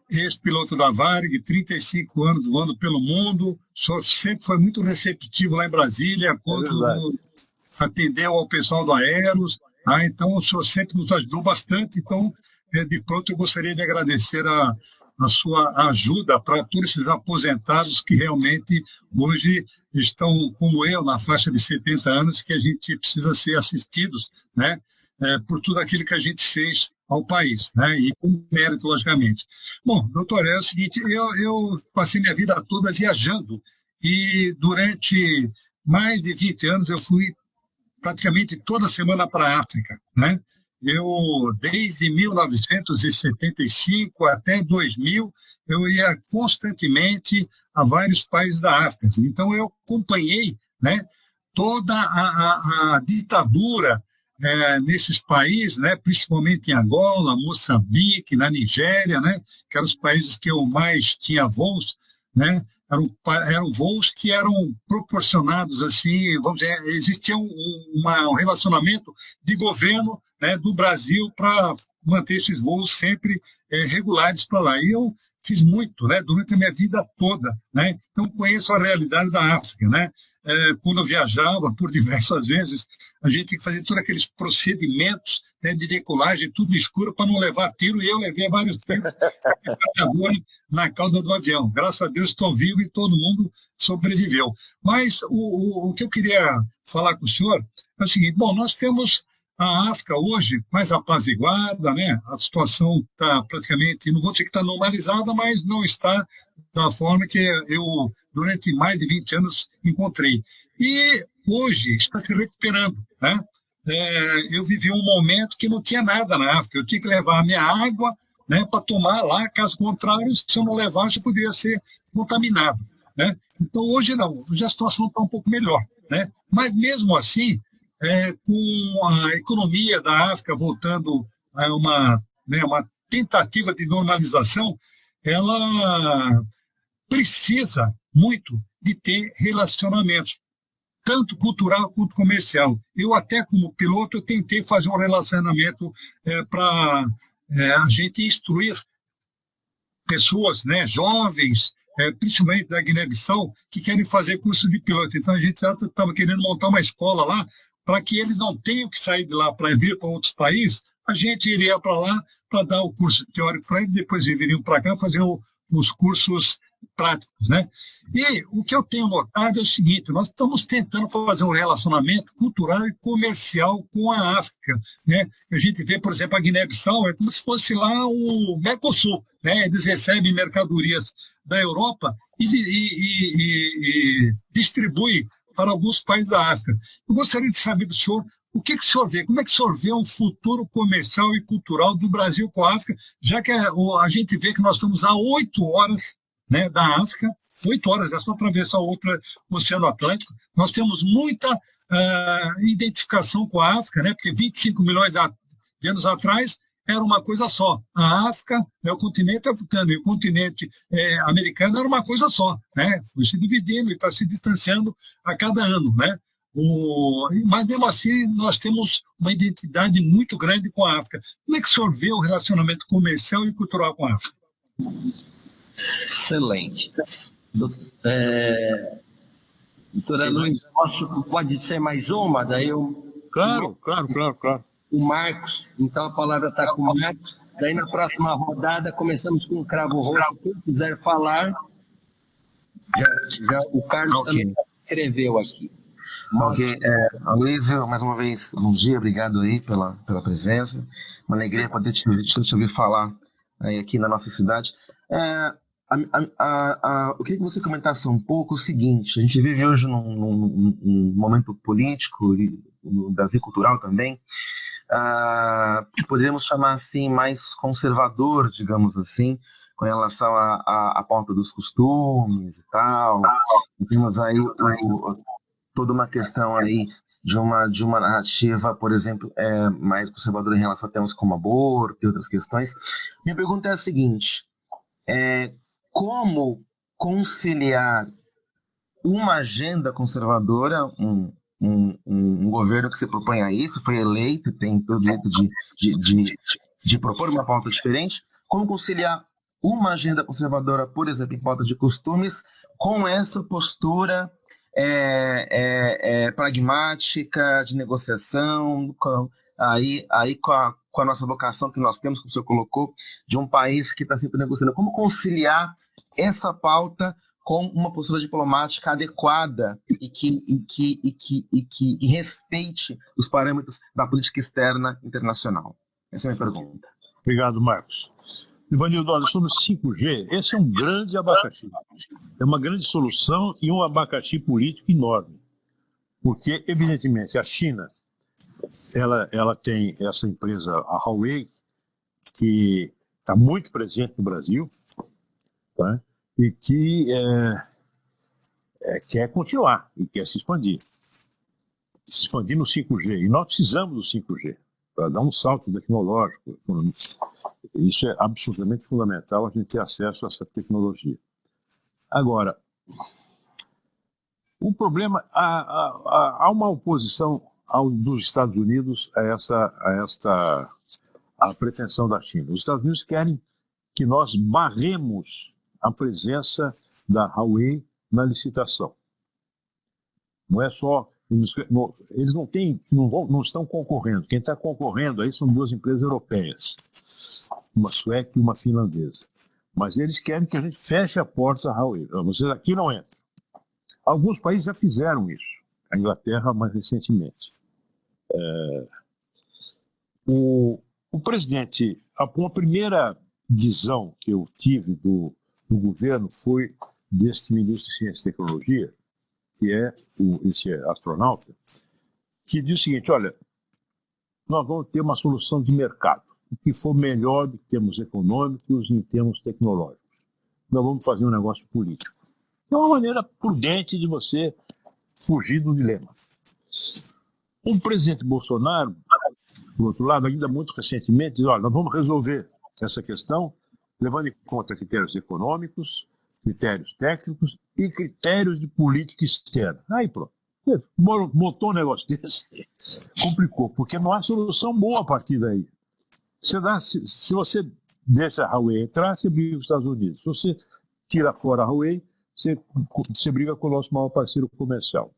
Speaker 5: ex-piloto da Varig, 35 anos voando pelo mundo. O senhor sempre foi muito receptivo lá em Brasília, quando atendeu ao pessoal do Aeros. Então, o senhor sempre nos ajudou bastante. Então, de pronto, eu gostaria de agradecer a sua ajuda para todos esses aposentados que realmente hoje estão, como eu, na faixa de 70 anos, que a gente precisa ser assistidos, né, por tudo aquilo que a gente fez ao país, né, e com mérito, logicamente. Bom, doutor, é o seguinte, eu passei minha vida toda viajando e durante mais de 20 anos eu fui praticamente toda semana para a África, né? Desde 1975 até 2000, eu ia constantemente a vários países da África. Então, eu acompanhei, né, toda a ditadura nesses países, né, principalmente em Angola, Moçambique, na Nigéria, né, que eram os países que eu mais tinha voos, né? Eram voos que eram proporcionados, assim, vamos dizer, existia um relacionamento de governo, né, do Brasil para manter esses voos sempre regulares para lá. E eu fiz muito, né, durante a minha vida toda, né? Então conheço a realidade da África, né? Quando eu viajava por diversas vezes, a gente tinha que fazer todos aqueles procedimentos, né, de decolagem, tudo escuro, para não levar tiro, e eu levei vários tiros na cauda do avião. Graças a Deus estou vivo e todo mundo sobreviveu. Mas o que eu queria falar com o senhor é o seguinte: bom, nós temos a África hoje mais apaziguada, né? A situação está praticamente, não vou dizer que está normalizada, mas não está da forma que eu, durante mais de 20 anos, encontrei. E hoje está se recuperando, né? Eu vivi um momento que não tinha nada na África, eu tinha que levar a minha água, né, para tomar lá, caso contrário, se eu não levasse, eu poderia ser contaminado, né? Então, hoje não, hoje a situação está um pouco melhor, né? Mas, mesmo assim, com a economia da África voltando a uma tentativa de normalização, ela precisa muito de ter relacionamentos, tanto cultural quanto comercial. Eu até, como piloto, eu tentei fazer um relacionamento para a gente instruir pessoas, né, jovens, principalmente da Guiné-Bissau, que querem fazer curso de piloto. Então, a gente estava querendo montar uma escola lá, para que eles não tenham que sair de lá para vir para outros países. A gente iria para lá para dar o curso teórico para eles, depois eles viriam para cá fazer os cursos práticos, né? E o que eu tenho notado é o seguinte: nós estamos tentando fazer um relacionamento cultural e comercial com a África, né? A gente vê, por exemplo, a Guiné-Bissau é como se fosse lá o Mercosul, né? Eles recebem mercadorias da Europa e distribuem para alguns países da África. Eu gostaria de saber do senhor o que o senhor vê, como é que o senhor vê um futuro comercial e cultural do Brasil com a África, já que a gente vê que nós estamos a 8 horas, né, da África, 8 horas, é só atravessar o Oceano Atlântico. Nós temos muita identificação com a África, né, porque 25 milhões de anos atrás era uma coisa só. A África, né, o continente africano e o continente americano era uma coisa só, né? Foi se dividindo e está se distanciando a cada ano, né? Mas, mesmo assim, nós temos uma identidade muito grande com a África. Como é que o senhor vê o relacionamento comercial e cultural com a África?
Speaker 2: Excelente. Doutora Luiz, pode ser mais uma? Daí
Speaker 1: Claro.
Speaker 2: o Marcos, então a palavra está com o Marcos. Daí na próxima rodada começamos com o Cravo Roxo. Quem quiser falar, já o Carlos também escreveu aqui.
Speaker 3: Ok, Aloysio, mais uma vez, bom dia, obrigado aí pela presença. Uma alegria poder te ouvir falar aí aqui na nossa cidade. Eu queria que você comentasse um pouco o seguinte: a gente vive hoje num momento político e no Brasil cultural também, que poderíamos chamar assim mais conservador, digamos assim, com relação à pauta dos costumes e tal. Temos aí toda uma questão aí de uma narrativa, por exemplo, mais conservadora em relação a temas como aborto e outras questões. Minha pergunta é a seguinte: como conciliar uma agenda conservadora, um governo que se propõe a isso, foi eleito, tem todo o direito de propor uma pauta diferente, como conciliar uma agenda conservadora, por exemplo, em pauta de costumes, com essa postura pragmática, de negociação, com com a nossa vocação que nós temos, como o senhor colocou, de um país que está sempre negociando. Como conciliar essa pauta com uma postura diplomática adequada e que respeite os parâmetros da política externa internacional? Essa é a minha pergunta.
Speaker 1: Obrigado, Marcos. Ivanildo, olha, sobre o 5G, esse é um grande abacaxi. É uma grande solução e um abacaxi político enorme. Porque, evidentemente, a China, ela tem essa empresa, a Huawei, que está muito presente no Brasil, tá? E que quer continuar e quer se expandir. Se expandir no 5G. E nós precisamos do 5G para dar um salto tecnológico. Isso é absolutamente fundamental, a gente ter acesso a essa tecnologia. Agora, o problema, há uma oposição dos Estados Unidos a pretensão da China. Os Estados Unidos querem que nós barremos a presença da Huawei na licitação. Não é só... Eles não estão concorrendo. Quem está concorrendo aí são duas empresas europeias, uma sueca e uma finlandesa. Mas eles querem que a gente feche a porta à Huawei. Vocês aqui não entram. Alguns países já fizeram isso. A Inglaterra, mais recentemente. O presidente, a primeira visão que eu tive do governo foi deste ministro de Ciência e Tecnologia, que é esse astronauta, que diz o seguinte: olha, nós vamos ter uma solução de mercado, o que for melhor em termos econômicos e em termos tecnológicos. Nós vamos fazer um negócio político. É uma maneira prudente de você fugir do dilema. O presidente Bolsonaro, por outro lado, ainda muito recentemente, diz: olha, nós vamos resolver essa questão levando em conta critérios econômicos, critérios técnicos e critérios de política externa. Aí pronto. Botou um negócio desse, complicou, porque não há solução boa a partir daí. Se você deixa a Huawei entrar, você briga com os Estados Unidos. Se você tira fora a Huawei, você briga com o nosso maior parceiro comercial.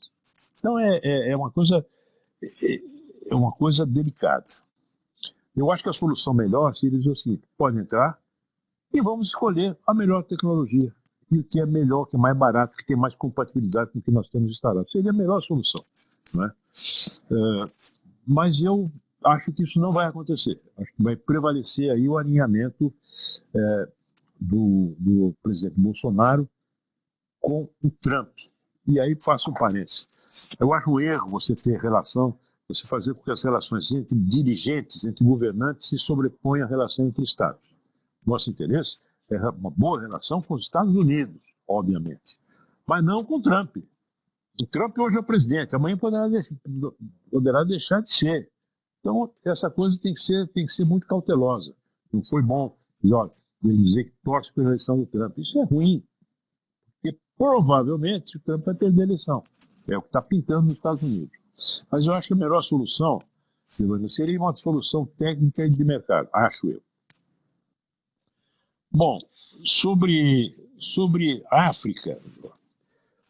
Speaker 1: Então é uma coisa delicada. Eu acho que a solução melhor seria dizer o seguinte: pode entrar e vamos escolher a melhor tecnologia. E o que é melhor, o que é mais barato, o que tem mais compatibilidade com o que nós temos instalado. Seria a melhor solução. Não é? Mas eu acho que isso não vai acontecer. Acho que vai prevalecer aí o alinhamento do presidente Bolsonaro com o Trump. E aí faço um parênteses. Eu acho um erro você ter relação, você fazer com que as relações entre dirigentes, entre governantes, se sobreponham à relação entre Estados. Nosso interesse é uma boa relação com os Estados Unidos, obviamente, mas não com o Trump. O Trump hoje é o presidente, amanhã poderá deixar de ser. Então, essa coisa tem que ser muito cautelosa. Não foi bom ele dizer que torce pela eleição do Trump. Isso é ruim, porque provavelmente o Trump vai perder a eleição. É o que está pintando nos Estados Unidos. Mas eu acho que a melhor solução seria uma solução técnica e de mercado, acho eu. Bom, sobre a África,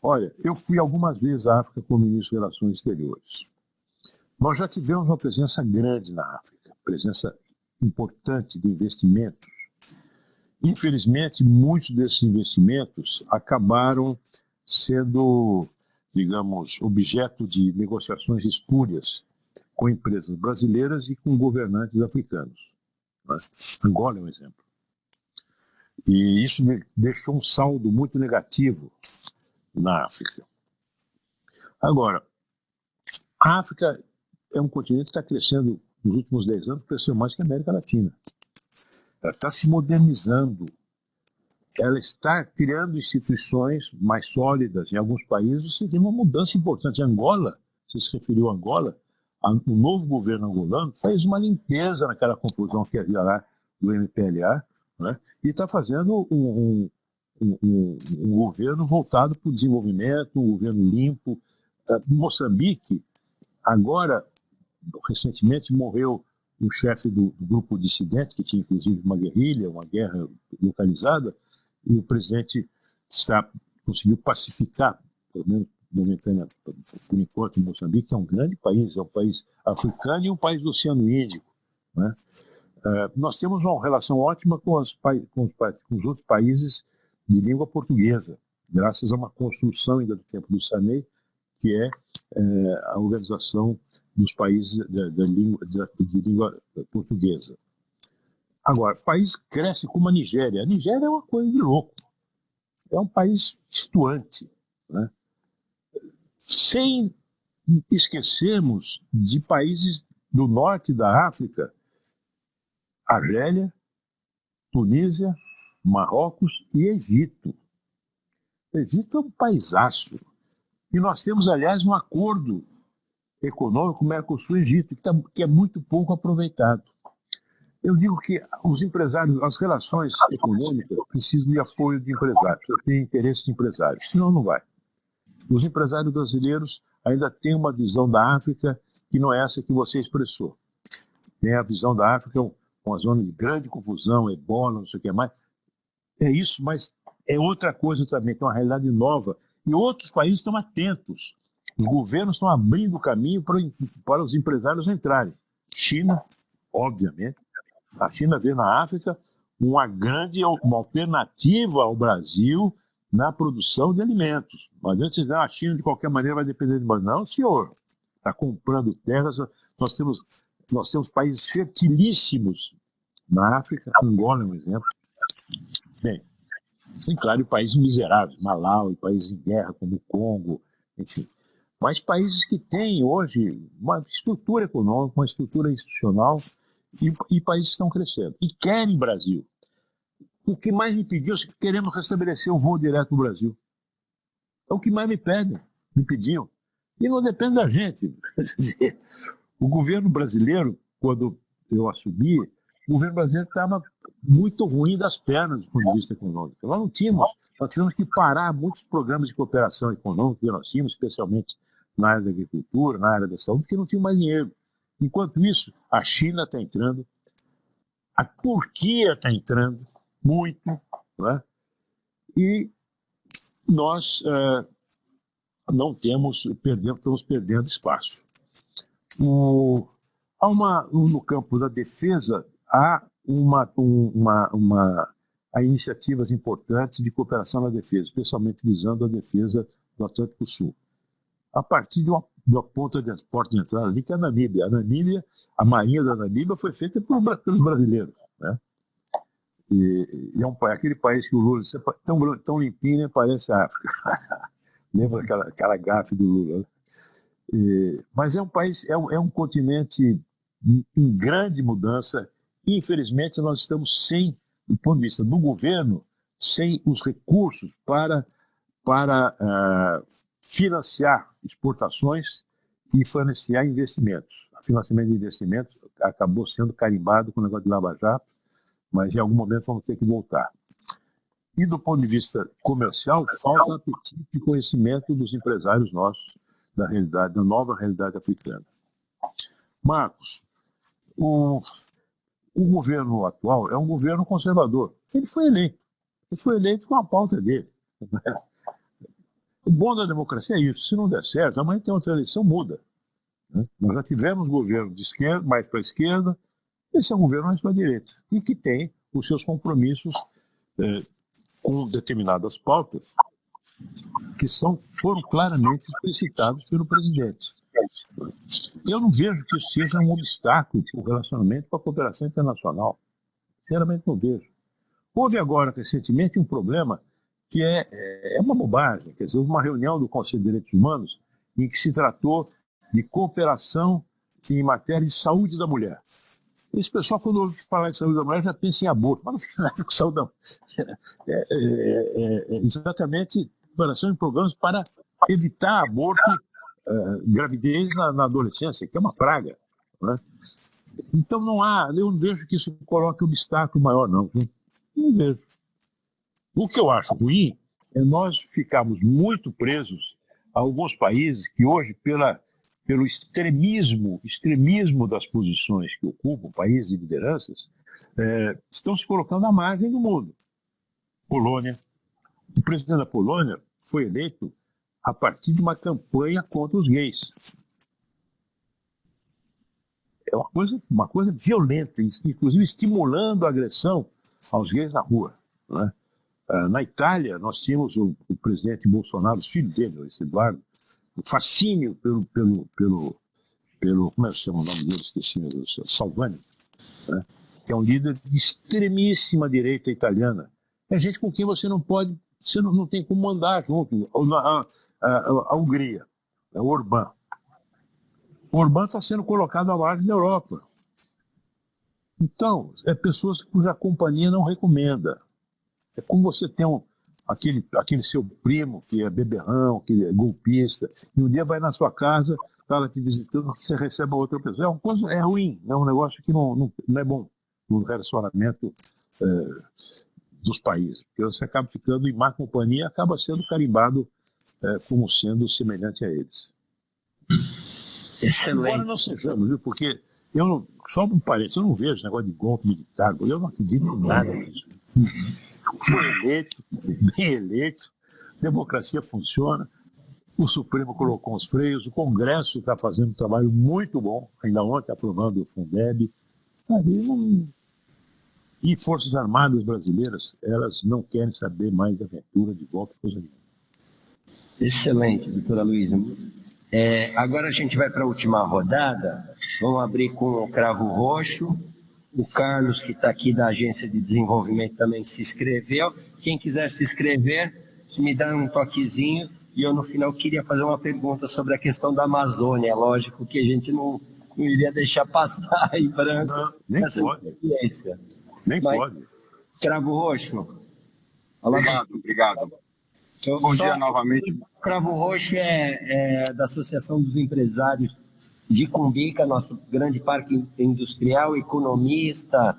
Speaker 1: olha, eu fui algumas vezes à África como ministro de Relações Exteriores. Nós já tivemos uma presença grande na África, presença importante de investimentos. Infelizmente, muitos desses investimentos acabaram sendo, digamos, objeto de negociações espúrias com empresas brasileiras e com governantes africanos. Angola é um exemplo. E isso deixou um saldo muito negativo na África. Agora, a África é um continente que está crescendo, nos últimos 10 anos, cresceu mais que a América Latina. Ela está se modernizando, ela está criando instituições mais sólidas. Em alguns países você tem uma mudança importante. Em Angola, você se referiu a Angola, o novo governo angolano fez uma limpeza naquela confusão que havia lá do MPLA, né? E está fazendo um governo voltado para o desenvolvimento, um governo limpo. Moçambique, agora, recentemente, morreu um chefe do grupo dissidente, que tinha inclusive uma guerrilha, uma guerra localizada, e o presidente conseguiu pacificar, pelo menos momentaneamente, por enquanto, Moçambique, que é um grande país, é um país africano e um país do Oceano Índico, né? Nós temos uma relação ótima com os outros países de língua portuguesa, graças a uma construção ainda do tempo do Sarney, que é a organização dos países de língua portuguesa. Agora, o país cresce como a Nigéria. A Nigéria é uma coisa de louco. É um país estuante, né? Sem esquecermos de países do norte da África, Argélia, Tunísia, Marrocos e Egito. O Egito é um paisaço. E nós temos, aliás, um acordo econômico Mercosul-Egito, que é muito pouco aproveitado. Eu digo que os empresários, as relações econômicas precisam de apoio de empresários, eu tenho interesse de empresários, senão não vai. Os empresários brasileiros ainda têm uma visão da África que não é essa que você expressou. Tem a visão da África, uma zona de grande confusão, ebola, não sei o que mais. É isso, mas é outra coisa também, tem uma realidade nova. E outros países estão atentos. Os governos estão abrindo o caminho para os empresários entrarem. China, obviamente. A China vê na África uma alternativa ao Brasil na produção de alimentos. Não adianta você dizer, a China de qualquer maneira vai depender de nós. Não, senhor. Está comprando terras. Nós temos países fertilíssimos na África. Angola é um exemplo. Bem, e claro, países miseráveis, Malawi, países em guerra como o Congo, enfim. Mas países que têm hoje uma estrutura econômica, uma estrutura institucional e países que estão crescendo. E querem Brasil. O que mais me pediu é que queremos restabelecer o voo direto no Brasil. É o que mais me pedem, me pediam. E não depende da gente. O governo brasileiro, quando eu assumi, o governo brasileiro estava muito ruim das pernas do ponto de vista econômico. Nós tivemos que parar muitos programas de cooperação econômica que nós tínhamos, especialmente na área da agricultura, na área da saúde, porque não tinha mais dinheiro. Enquanto isso, a China está entrando, a Turquia está entrando muito, né? E nós estamos perdendo espaço. No campo da defesa, há há iniciativas importantes de cooperação na defesa, especialmente visando a defesa do Atlântico Sul. A partir de uma porta de entrada ali, que é a Namíbia. A Marinha da Namíbia foi feita pelos brasileiros, né? E é aquele país que o Lula disse, tão limpinho, né? Parece a África. Lembra aquela gafe do Lula, né? Mas é um país, é um continente em grande mudança. Infelizmente, nós estamos do ponto de vista do governo, sem os recursos para financiar exportações e financiar investimentos. O financiamento de investimentos acabou sendo carimbado com o negócio de Lava Jato, mas em algum momento vamos ter que voltar. E do ponto de vista comercial, falta apetite e conhecimento dos empresários nossos da nova realidade africana. Marcos, o governo atual é um governo conservador. Ele foi eleito com a pauta dele. O bom da democracia é isso. Se não der certo, amanhã tem outra eleição, muda. Nós já tivemos governo de esquerda, mais para a esquerda, esse é um governo mais para a direita, e que tem os seus compromissos com determinadas pautas que foram claramente explicitados pelo presidente. Eu não vejo que isso seja um obstáculo para o relacionamento com a cooperação internacional. Sinceramente, não vejo. Houve agora, recentemente, um problema que é uma bobagem. Quer dizer, houve uma reunião do Conselho de Direitos Humanos em que se tratou de cooperação em matéria de saúde da mulher. Esse pessoal, quando ouve falar de saúde da mulher, já pensa em aborto. Mas não tem nada com saúde da mulher. Exatamente cooperação em programas para evitar aborto, gravidez na adolescência, que é uma praga, né? Então eu não vejo que isso coloque obstáculo maior, não. Não vejo. O que eu acho ruim é nós ficarmos muito presos a alguns países que hoje, pelo extremismo das posições que ocupam, países e lideranças, estão se colocando à margem do mundo. Polônia. O presidente da Polônia foi eleito a partir de uma campanha contra os gays. é uma coisa violenta, inclusive estimulando a agressão aos gays na rua, né? Na Itália, nós tínhamos o presidente Bolsonaro, os filhos dele, esse Eduardo, o fascínio pelo como é que chama o nome dele? Esqueci, meu Deus do céu, Salvini, né? Que é um líder de extremíssima direita italiana. É gente com quem você não pode, você não tem como andar junto. A Hungria, o Orbán. O Orbán está sendo colocado à margem da Europa. Então, pessoas cuja companhia não recomenda. É como você tem aquele seu primo que é beberrão, que é golpista, e um dia vai na sua casa, está lá te visitando, você recebe outra pessoa. É uma coisa, é ruim, é um negócio que não é bom no relacionamento dos países. Porque você acaba ficando em má companhia e acaba sendo carimbado como sendo semelhante a eles.
Speaker 2: Excelente.
Speaker 1: Embora não sejamos, viu? Porque só um parênteses, eu não vejo negócio de golpe militar, eu não acredito em nada disso. Foi eleito, bem eleito, democracia funciona, o Supremo colocou os freios, o Congresso está fazendo um trabalho muito bom, ainda ontem aprovando o Fundeb. E Forças Armadas brasileiras, elas não querem saber mais de aventura, de golpe, coisa nenhuma.
Speaker 2: Excelente, doutora Luísa. Agora a gente vai para a última rodada. Vamos abrir com o Cravo Roxo. O Carlos, que está aqui da Agência de Desenvolvimento, também se inscreveu. Quem quiser se inscrever, me dá um toquezinho. E eu, no final, queria fazer uma pergunta sobre a questão da Amazônia. Lógico que a gente não iria deixar passar em branco essa experiência.
Speaker 1: Nem pode.
Speaker 2: Cravo Roxo.
Speaker 6: Obrigado. Bom dia novamente.
Speaker 2: Cravo Roxo é da Associação dos Empresários de Cumbica, nosso grande parque industrial, economista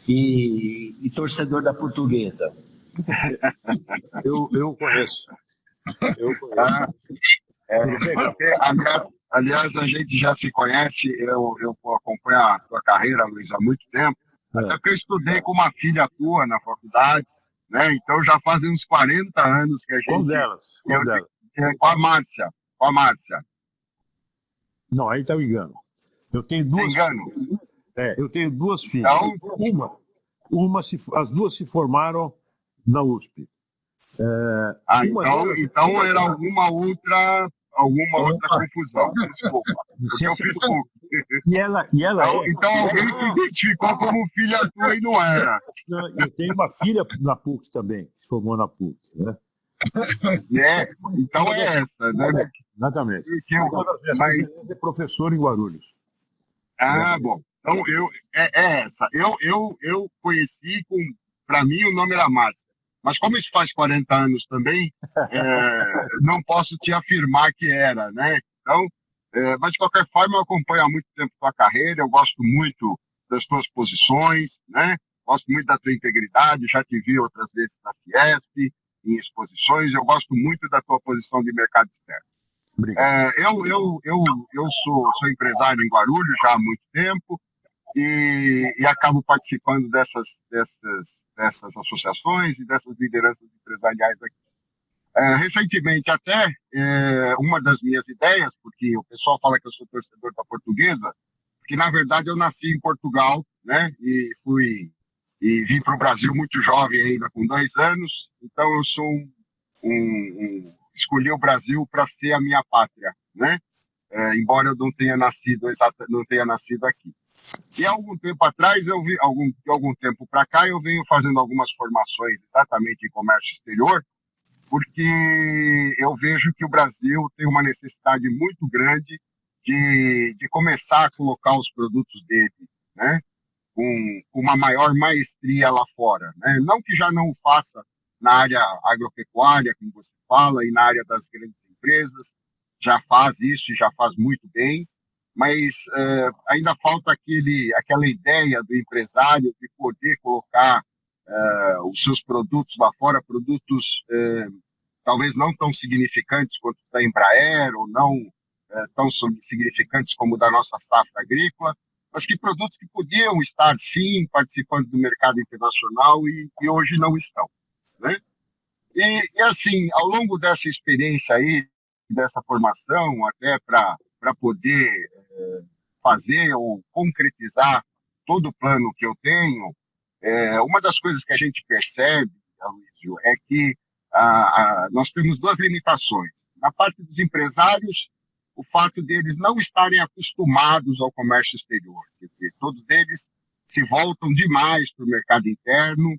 Speaker 2: e torcedor da Portuguesa.
Speaker 1: Eu conheço.
Speaker 6: Aliás, a gente já se conhece, eu acompanho a tua carreira, Luiz, há muito tempo. Até porque eu estudei com uma filha tua na faculdade, né? Então já fazem uns 40 anos que a gente...
Speaker 1: Qual delas?
Speaker 6: Com a Márcia.
Speaker 1: Não, aí está o engano. Eu tenho duas. Eu tenho duas filhas. As duas se formaram na USP.
Speaker 6: Então era alguma outra confusão. Desculpa. Porque eu fiz pouco. Então alguém se identificou como filha tua e não era.
Speaker 1: Eu tenho uma filha na PUC também, que se formou na PUC, né?
Speaker 6: Então é essa, né?
Speaker 1: Exatamente.
Speaker 6: Mas
Speaker 1: é professor em Guarulhos.
Speaker 6: Bom. Então essa. Eu conheci para mim o nome era Márcia. Mas como isso faz 40 anos também, não posso te afirmar que era, né? Então, mas de qualquer forma eu acompanho há muito tempo a tua carreira, eu gosto muito das tuas posições, né? Gosto muito da tua integridade, já te vi outras vezes na Fiesp, em exposições, eu gosto muito da tua posição de mercado externo. Eu sou empresário em Guarulhos já há muito tempo e acabo participando dessas associações e dessas lideranças empresariais aqui. Recentemente até, uma das minhas ideias, porque o pessoal fala que eu sou torcedor da Portuguesa, porque na verdade eu nasci em Portugal, né, e vim para o Brasil muito jovem, ainda com 2 anos, então eu sou escolhi o Brasil para ser a minha pátria, né? Embora eu não tenha nascido aqui. E há algum tempo atrás, algum tempo para cá, eu venho fazendo algumas formações exatamente em comércio exterior, porque eu vejo que o Brasil tem uma necessidade muito grande de começar a colocar os produtos dele, né? Com uma maior maestria lá fora, né? Não que já não o faça na área agropecuária, como você fala, e na área das grandes empresas, já faz isso e já faz muito bem, mas ainda falta aquela ideia do empresário de poder colocar os seus produtos lá fora, produtos talvez não tão significantes quanto da Embraer, ou não tão significantes como da nossa safra agrícola, mas que produtos que podiam estar, sim, participando do mercado internacional e hoje não estão, né? E assim, ao longo dessa experiência aí, dessa formação, até para poder fazer ou concretizar todo o plano que eu tenho, uma das coisas que a gente percebe, Aloysio, é que nós temos duas limitações. Na parte dos empresários, o fato deles não estarem acostumados ao comércio exterior. Quer dizer, todos eles se voltam demais para o mercado interno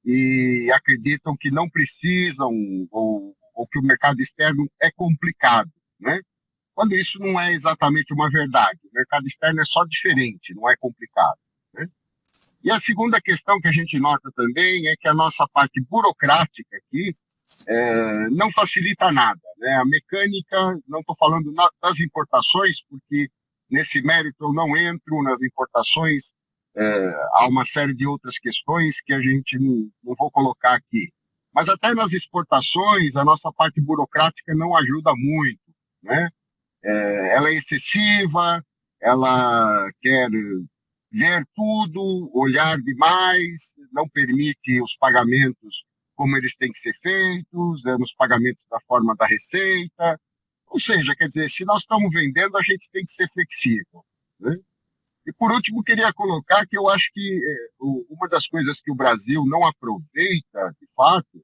Speaker 6: e acreditam que não precisam ou que o mercado externo é complicado, né? Quando isso não é exatamente uma verdade. O mercado externo é só diferente, não é complicado, né? E a segunda questão que a gente nota também é que a nossa parte burocrática aqui não facilita nada, né? A mecânica, não estou falando das importações, porque nesse mérito eu não entro nas importações, há uma série de outras questões que a gente não vou colocar aqui. Mas até nas exportações, a nossa parte burocrática não ajuda muito, né? Ela é excessiva, ela quer ler tudo, olhar demais, não permite os pagamentos como eles têm que ser feitos, nos pagamentos da forma da receita. Ou seja, quer dizer, se nós estamos vendendo, a gente tem que ser flexível, né? E por último, queria colocar que eu acho que uma das coisas que o Brasil não aproveita, de fato,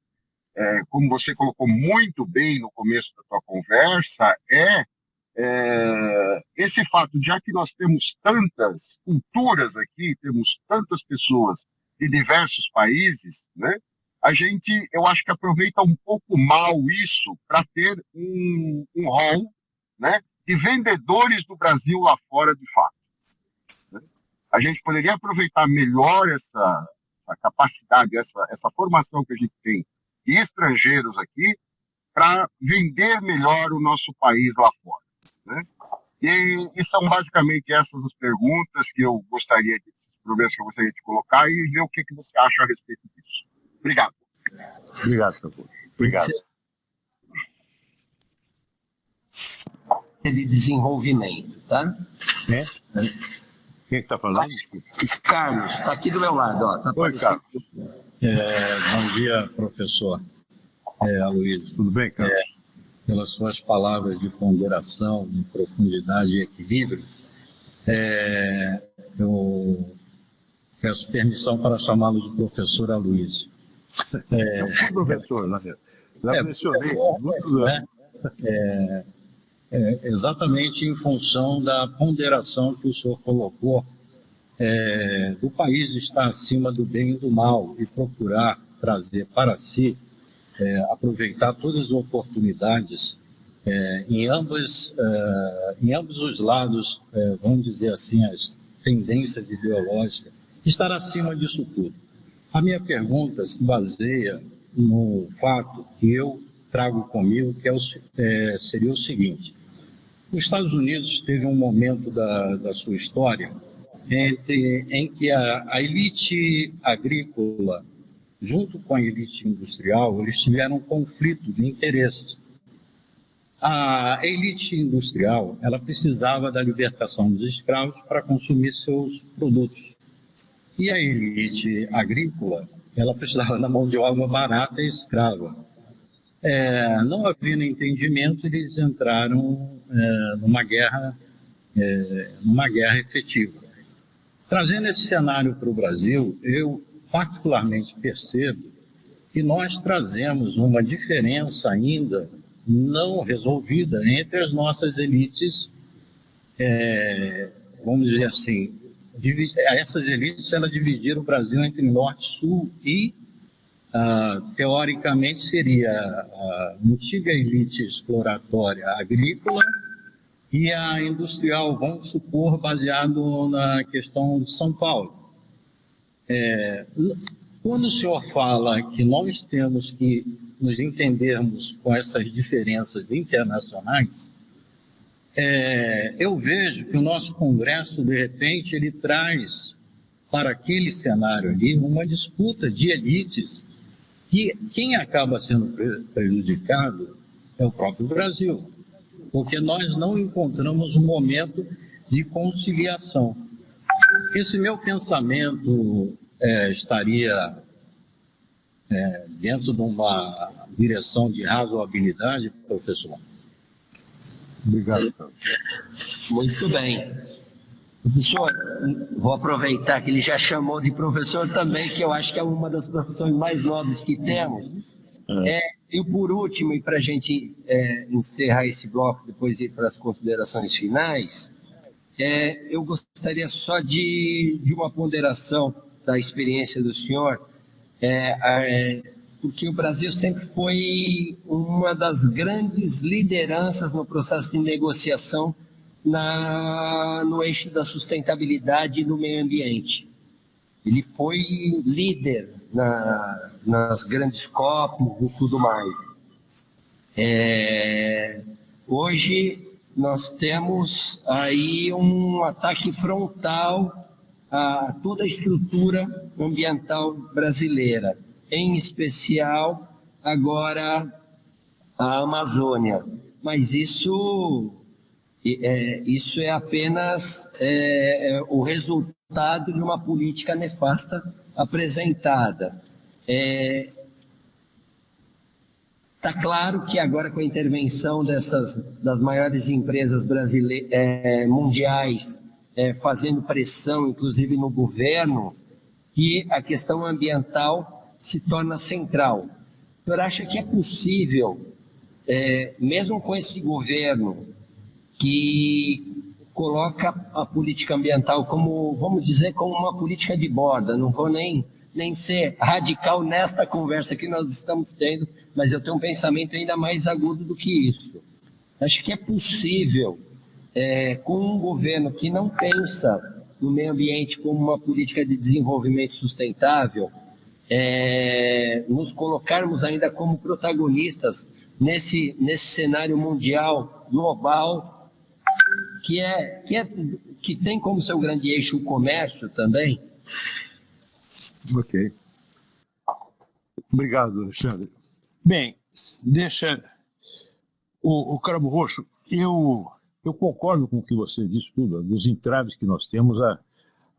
Speaker 6: como você colocou muito bem no começo da tua conversa, esse fato, já que nós temos tantas culturas aqui, temos tantas pessoas de diversos países, né? A gente, eu acho que aproveita um pouco mal isso para ter um rol, né, de vendedores do Brasil lá fora, de fato, né? A gente poderia aproveitar melhor essa capacidade, essa formação que a gente tem de estrangeiros aqui para vender melhor o nosso país lá fora, né? E são basicamente essas as perguntas que eu gostaria de, problemas que eu gostaria de colocar e ver o que você acha a respeito disso. Obrigado.
Speaker 1: Obrigado, Campos. Obrigado.
Speaker 2: De desenvolvimento, tá?
Speaker 1: Quem é que está falando?
Speaker 2: Carlos, está aqui do meu lado, ó. Tá
Speaker 1: Oi, Carlos.
Speaker 7: Bom dia, professor Aloysio.
Speaker 1: Tudo bem, Carlos?
Speaker 7: Pelas suas palavras de ponderação, de profundidade e equilíbrio, eu peço permissão para chamá-lo de professor Aloysio.
Speaker 1: Professor, já mencionei muitos anos.
Speaker 7: Exatamente em função da ponderação que o senhor colocou, do país estar acima do bem e do mal e procurar trazer para si, aproveitar todas as oportunidades em ambos os lados, vamos dizer assim, as tendências ideológicas, estar acima disso tudo. A minha pergunta se baseia no fato que eu trago comigo, que seria o seguinte: os Estados Unidos teve um momento da sua história em que a elite agrícola, junto com a elite industrial, eles tiveram um conflito de interesses. A elite industrial, ela precisava da libertação dos escravos para consumir seus produtos. E a elite agrícola, ela precisava da mão de obra barata e escrava. Não havendo entendimento, eles entraram numa guerra efetiva. Trazendo esse cenário para o Brasil, eu particularmente percebo que nós trazemos uma diferença ainda não resolvida entre as nossas elites, vamos dizer assim, essas elites, elas dividiram o Brasil entre norte, sul e, teoricamente, seria a antiga elite exploratória agrícola e a industrial, vamos supor, baseado na questão de São Paulo. Quando o senhor fala que nós temos que nos entendermos com essas diferenças internacionais, eu vejo que o nosso Congresso, de repente, ele traz para aquele cenário ali uma disputa de elites e quem acaba sendo prejudicado é o próprio Brasil, porque nós não encontramos um momento de conciliação. Esse meu pensamento estaria dentro de uma direção de razoabilidade, professor?
Speaker 1: Obrigado, Carlos.
Speaker 2: Muito bem. Professor, vou aproveitar que ele já chamou de professor também, que eu acho que é uma das profissões mais nobres que temos. E por último, e para a gente encerrar esse bloco, depois ir para as considerações finais, eu gostaria só de uma ponderação da experiência do senhor, porque o Brasil sempre foi uma das grandes lideranças no processo de negociação no eixo da sustentabilidade e do meio ambiente. Ele foi líder nas grandes COP e tudo mais. Hoje nós temos aí um ataque frontal a toda a estrutura ambiental brasileira, em especial agora a Amazônia. Mas isso é apenas o resultado de uma política nefasta apresentada. Está claro que agora, com a intervenção das maiores empresas mundiais, fazendo pressão, inclusive no governo, que a questão ambiental se torna central. O senhor acha que é possível, mesmo com esse governo que coloca a política ambiental como, vamos dizer, como uma política de borda, não vou nem ser radical nesta conversa que nós estamos tendo, mas eu tenho um pensamento ainda mais agudo do que isso. Acho que é possível, com um governo que não pensa no meio ambiente como uma política de desenvolvimento sustentável, nos colocarmos ainda como protagonistas nesse cenário mundial, global, que tem como seu grande eixo o comércio também.
Speaker 1: Ok. Obrigado, Alexandre. Bem, deixa... O Cravo Roxo, eu concordo com o que você disse tudo, dos entraves que nós temos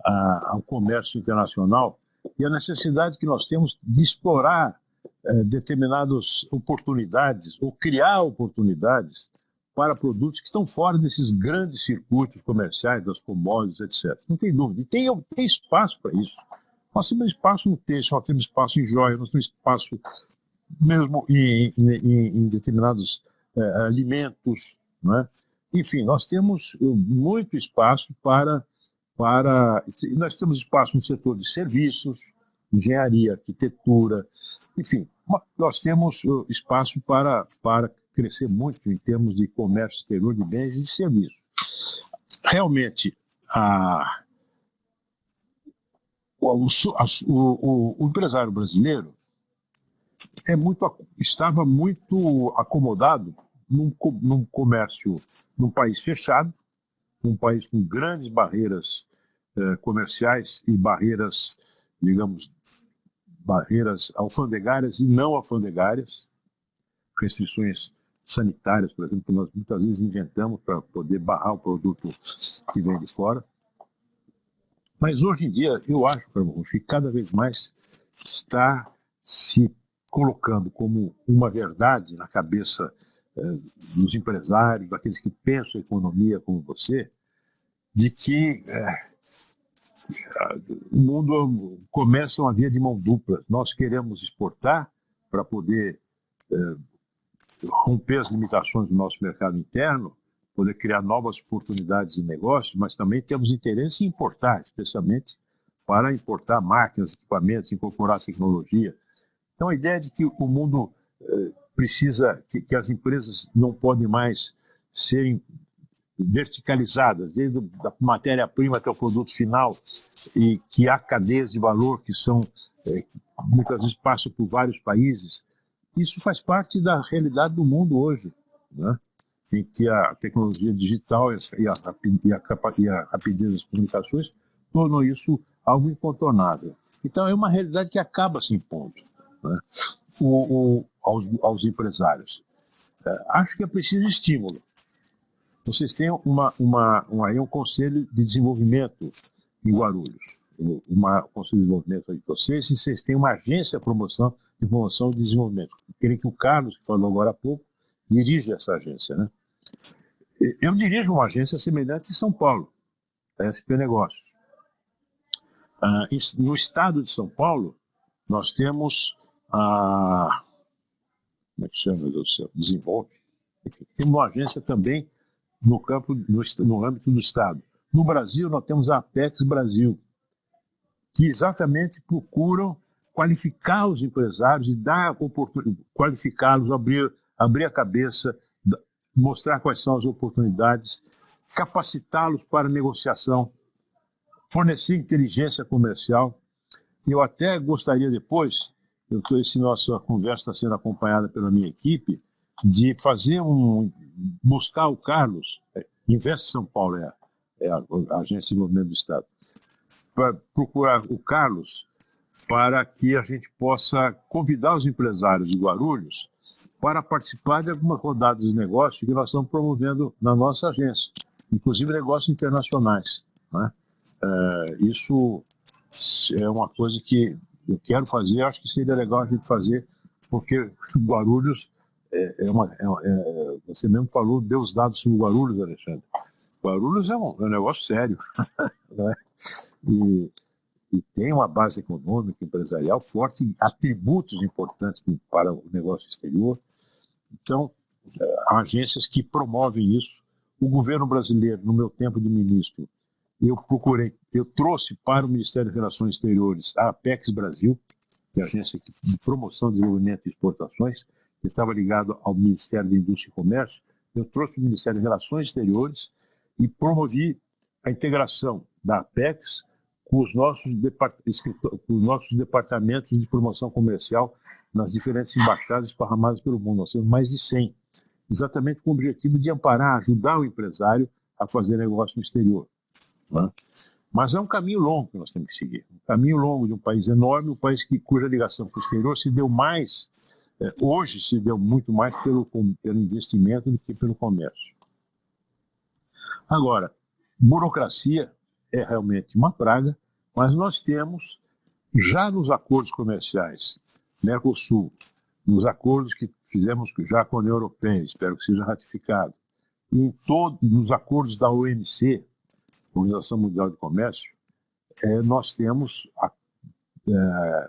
Speaker 1: ao comércio internacional e a necessidade que nós temos de explorar determinadas oportunidades ou criar oportunidades para produtos que estão fora desses grandes circuitos comerciais, das commodities, etc. Não tem dúvida. E tem espaço para isso. Nós temos espaço no texto, nós temos espaço em joia, nós temos espaço mesmo em determinados alimentos, não é? Enfim, nós temos muito espaço nós temos espaço no setor de serviços, engenharia, arquitetura, enfim, nós temos espaço para crescer muito em termos de comércio exterior de bens e de serviços. Realmente, o empresário brasileiro estava muito acomodado num comércio, num país fechado, um país com grandes barreiras comerciais e barreiras, digamos, barreiras alfandegárias e não alfandegárias, restrições sanitárias, por exemplo, que nós muitas vezes inventamos para poder barrar o produto que vem de fora. Mas hoje em dia, eu acho, que cada vez mais está se colocando como uma verdade na cabeça dos empresários, daqueles que pensam a economia como você, de que o mundo começa uma via de mão dupla. Nós queremos exportar para poder romper as limitações do nosso mercado interno, poder criar novas oportunidades de negócio, mas também temos interesse em importar, especialmente para importar máquinas, equipamentos, incorporar tecnologia. Então, a ideia de que o mundo precisa, que as empresas não podem mais serem verticalizadas, desde a matéria-prima até o produto final, e que há cadeias de valor que são, muitas vezes passam por vários países. Isso faz parte da realidade do mundo hoje, né? Em que a tecnologia digital e a rapidez das comunicações tornam isso algo incontornável. Então, é uma realidade que acaba se impondo, né, aos empresários. Acho que é preciso estímulo. Vocês têm um conselho de desenvolvimento em Guarulhos, conselho de desenvolvimento de vocês, e vocês têm uma agência de promoção e desenvolvimento. Creio que o Carlos, que falou agora há pouco, dirige essa agência, né? Eu dirijo uma agência semelhante em São Paulo, da SP Negócios. No estado de São Paulo, nós temos a... Como é que chama, meu Deus do céu? Desenvolve. Tem uma agência também no âmbito do estado. No Brasil, nós temos a Apex Brasil, que exatamente procuram qualificar os empresários e dar oportunidade, qualificá-los, abrir a cabeça, mostrar quais são as oportunidades, capacitá-los para negociação, fornecer inteligência comercial. Eu até gostaria depois, essa nossa conversa está sendo acompanhada pela minha equipe, de fazer buscar o Carlos, Invest São Paulo é a Agência de Desenvolvimento do Estado, para procurar o Carlos para que a gente possa convidar os empresários de Guarulhos para participar de algumas rodadas de negócio que nós estamos promovendo na nossa agência, inclusive negócios internacionais, né? Isso é uma coisa que eu quero fazer, acho que seria legal a gente fazer, porque Guarulhos você mesmo falou, deu os dados sobre Guarulhos, Alexandre. Guarulhos é um negócio sério, né? E tem uma base econômica, empresarial forte, atributos importantes para o negócio exterior. Então, há agências que promovem isso. O governo brasileiro, no meu tempo de ministro, eu trouxe para o Ministério das Relações Exteriores a Apex Brasil, que é a agência de promoção, desenvolvimento e exportações, que estava ligado ao Ministério da Indústria e Comércio. Eu trouxe para o Ministério das Relações Exteriores e promovi a integração da Apex com os nossos departamentos de promoção comercial nas diferentes embaixadas esparramadas pelo mundo. Nós temos mais de 100, exatamente com o objetivo de amparar, ajudar o empresário a fazer negócio no exterior, né? Mas é um caminho longo que nós temos que seguir. Um caminho longo de um país enorme, um país cuja ligação com o exterior se deu mais, hoje se deu muito mais pelo investimento do que pelo comércio. Agora, burocracia é realmente uma praga, mas nós temos, já nos acordos comerciais, Mercosul, nos acordos que fizemos já com a União Europeia, espero que seja ratificado, e nos acordos da OMC, Organização Mundial de Comércio, nós temos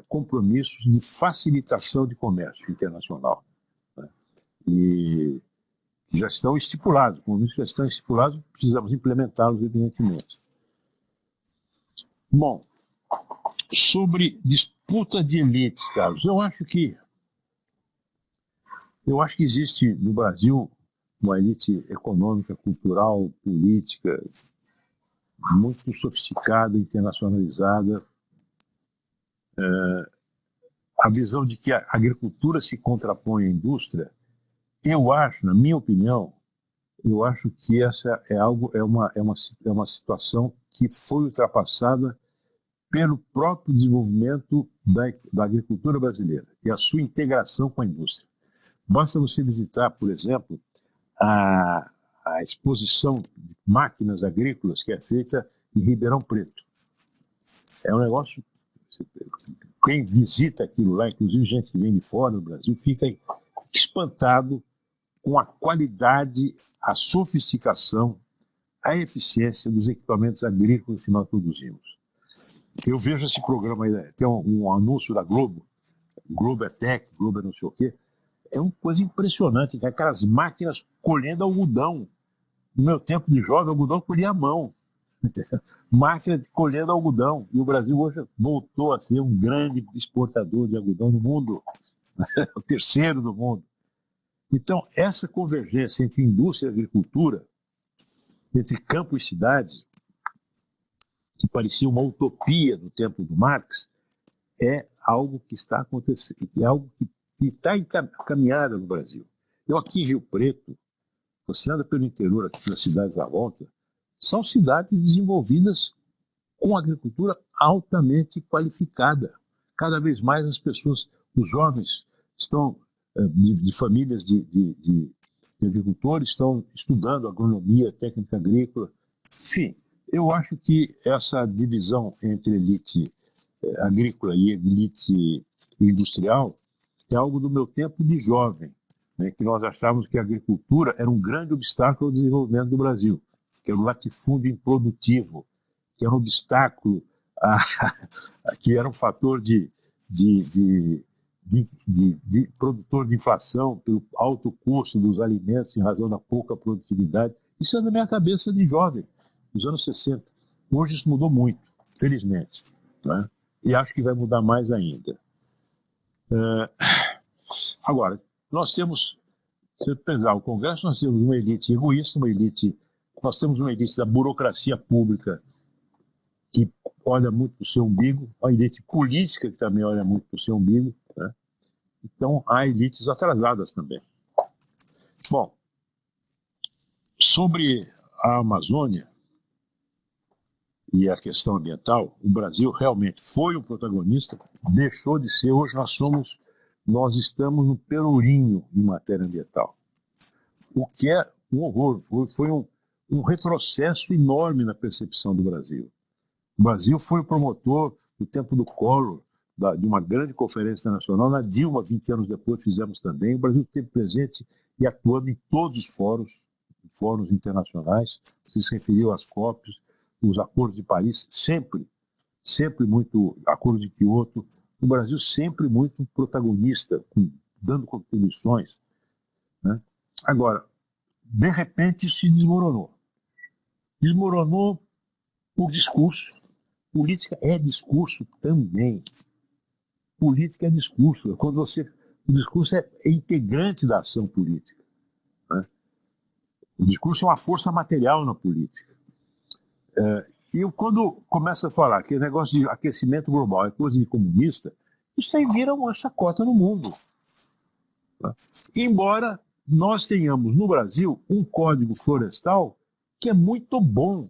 Speaker 1: compromissos de facilitação de comércio internacional, né? E já estão estipulados, como isso já estão estipulados, precisamos implementá-los, evidentemente. Bom, sobre disputa de elites, Carlos, eu acho que existe no Brasil uma elite econômica, cultural, política, muito sofisticada, internacionalizada. A visão de que a agricultura se contrapõe à indústria, eu acho, na minha opinião, eu acho que essa é uma situação que foi ultrapassada pelo próprio desenvolvimento da agricultura brasileira e a sua integração com a indústria. Basta você visitar, por exemplo, a exposição de máquinas agrícolas que é feita em Ribeirão Preto. É um negócio, quem visita aquilo lá, inclusive gente que vem de fora do Brasil, fica espantado com a qualidade, a sofisticação, a eficiência dos equipamentos agrícolas que nós produzimos. Eu vejo esse programa aí, tem um anúncio da Globo, Globo é Tech, Globo é não sei o quê, é uma coisa impressionante, que aquelas máquinas colhendo algodão. No meu tempo de jovem, o algodão colhia à mão. Máquina colhendo algodão. E o Brasil hoje voltou a ser um grande exportador de algodão no mundo, o terceiro do mundo. Então, essa convergência entre indústria e agricultura, entre campo e cidade, que parecia uma utopia no tempo do Marx, é algo que está acontecendo, é algo que está encaminhada no Brasil. Eu aqui em Rio Preto, você anda pelo interior, aqui nas cidades à volta, são cidades desenvolvidas com agricultura altamente qualificada. Cada vez mais as pessoas, os jovens estão de famílias de agricultores, estão estudando agronomia, técnica agrícola. Enfim, eu acho que essa divisão entre elite agrícola e elite industrial é algo do meu tempo de jovem, né, que nós achávamos que a agricultura era um grande obstáculo ao desenvolvimento do Brasil, que era o latifúndio improdutivo, que era um obstáculo, que era um fator de produtor de inflação pelo alto custo dos alimentos em razão da pouca produtividade. Isso é da minha cabeça de jovem, nos anos 60. Hoje isso mudou muito, felizmente, né? E acho que vai mudar mais ainda. Agora, nós temos, se você pensar, o Congresso, nós temos uma elite egoísta, nós temos uma elite da burocracia pública que olha muito para o seu umbigo, a elite política que também olha muito para o seu umbigo, né? Então, há elites atrasadas também. Bom, sobre a Amazônia e a questão ambiental, o Brasil realmente foi um protagonista, deixou de ser, hoje nós estamos no pelourinho em matéria ambiental, o que é um horror, foi um retrocesso enorme na percepção do Brasil. O Brasil foi o promotor, no tempo do Collor, de uma grande conferência internacional, na Dilma, 20 anos depois, fizemos também. O Brasil esteve presente e atuando em todos os fóruns internacionais, se referiu às COPs, os acordos de Paris, sempre muito, acordo de Quioto, o Brasil sempre muito protagonista, dando contribuições, né? Agora, de repente, isso se desmoronou. Desmoronou por discurso. Política é discurso também. Política é discurso. O discurso é integrante da ação política, né? O discurso é uma força material na política. E eu, quando começo a falar que o negócio de aquecimento global é coisa de comunista, isso aí vira uma chacota no mundo, né? Embora nós tenhamos no Brasil um código florestal que é muito bom.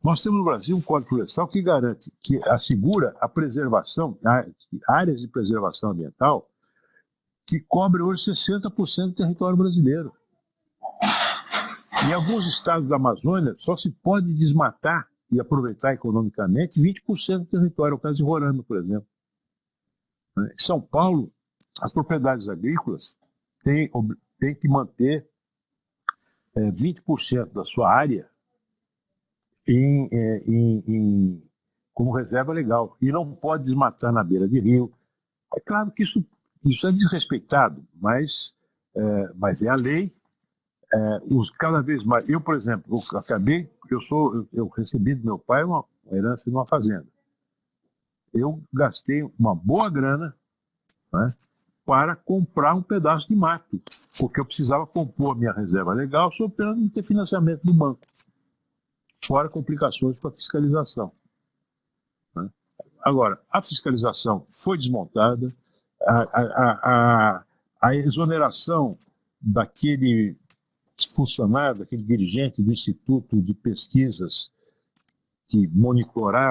Speaker 1: Nós temos no Brasil um código florestal que garante, que assegura a preservação, áreas de preservação ambiental, que cobre hoje 60% do território brasileiro. Em alguns estados da Amazônia, só se pode desmatar e aproveitar economicamente 20% do território, é o caso de Roraima, por exemplo. Em São Paulo, as propriedades agrícolas têm que manter 20% da sua área como reserva legal, e não pode desmatar na beira de rio. É claro que isso é desrespeitado, mas é a lei. Cada vez mais, eu, por exemplo, eu recebi do meu pai uma herança de uma fazenda. Eu gastei uma boa grana, né, para comprar um pedaço de mato, porque eu precisava compor a minha reserva legal, sob pena de não ter financiamento do banco, fora complicações com a fiscalização, né? Agora, a fiscalização foi desmontada, a exoneração daquele funcionário, daquele dirigente do Instituto de Pesquisas que monitora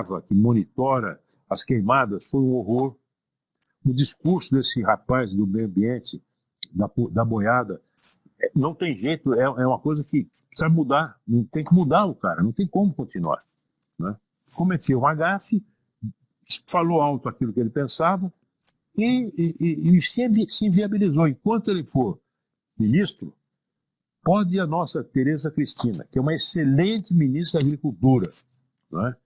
Speaker 1: as queimadas, foi um horror. O discurso desse rapaz do meio ambiente, da boiada, não tem jeito, é uma coisa que precisa mudar, não tem que mudar o cara, não tem como continuar, né? Cometeu um agafe, falou alto aquilo que ele pensava e se inviabilizou. Enquanto ele for ministro, pode a nossa Tereza Cristina, que é uma excelente ministra da Agricultura, né,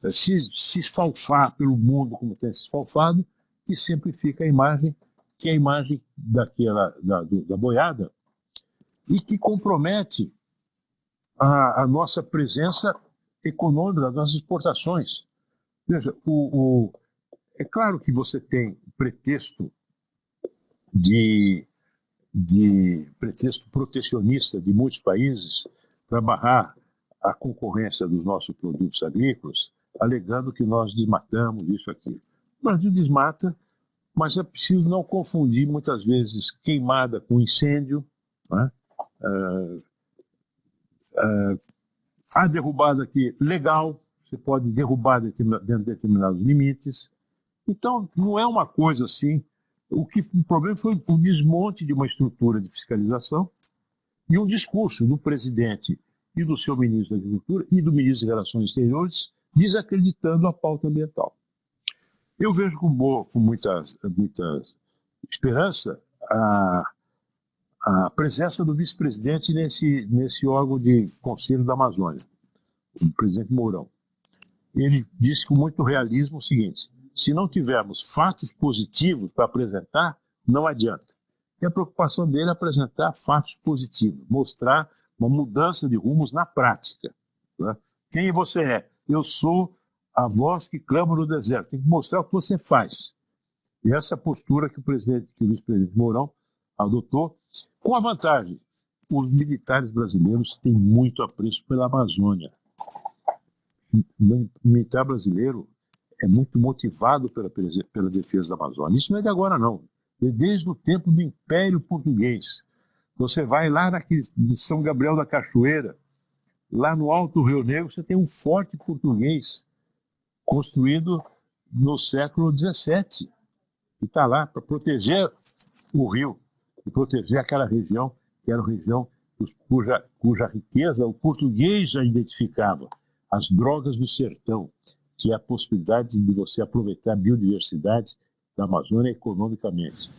Speaker 1: se esfalfar pelo mundo como tem se esfalfado, que sempre fica a imagem, que é a imagem da boiada, e que compromete a nossa presença econômica, as nossas exportações. Veja, é claro que você tem pretexto pretexto protecionista de muitos países para barrar a concorrência dos nossos produtos agrícolas, alegando que nós desmatamos isso aqui. O Brasil desmata, mas é preciso não confundir, muitas vezes, queimada com incêndio, né? A derrubada aqui legal, você pode derrubar dentro de determinados limites. Então, não é uma coisa assim. O problema foi o desmonte de uma estrutura de fiscalização e um discurso do presidente e do seu ministro da Agricultura e do ministro de Relações Exteriores desacreditando a pauta ambiental. Eu vejo com muita esperança a presença do vice-presidente nesse órgão de Conselho da Amazônia, o presidente Mourão. ele disse com muito realismo o seguinte: se não tivermos fatos positivos para apresentar, não adianta. E a preocupação dele é apresentar fatos positivos, mostrar uma mudança de rumos na prática. Né? Quem você é? Eu sou a voz que clama no deserto. Tem que mostrar o que você faz. E essa é a postura que o vice-presidente Mourão adotou, com a vantagem: os militares brasileiros têm muito apreço pela Amazônia. O militar brasileiro é muito motivado pela defesa da Amazônia. Isso não é de agora, não. É desde o tempo do Império Português. Você vai lá de São Gabriel da Cachoeira, lá no Alto Rio Negro, você tem um forte português construído no século XVII, que está lá para proteger o rio, e proteger aquela região, que era uma região cuja riqueza o português já identificava. As drogas do sertão, que é a possibilidade de você aproveitar a biodiversidade da Amazônia economicamente.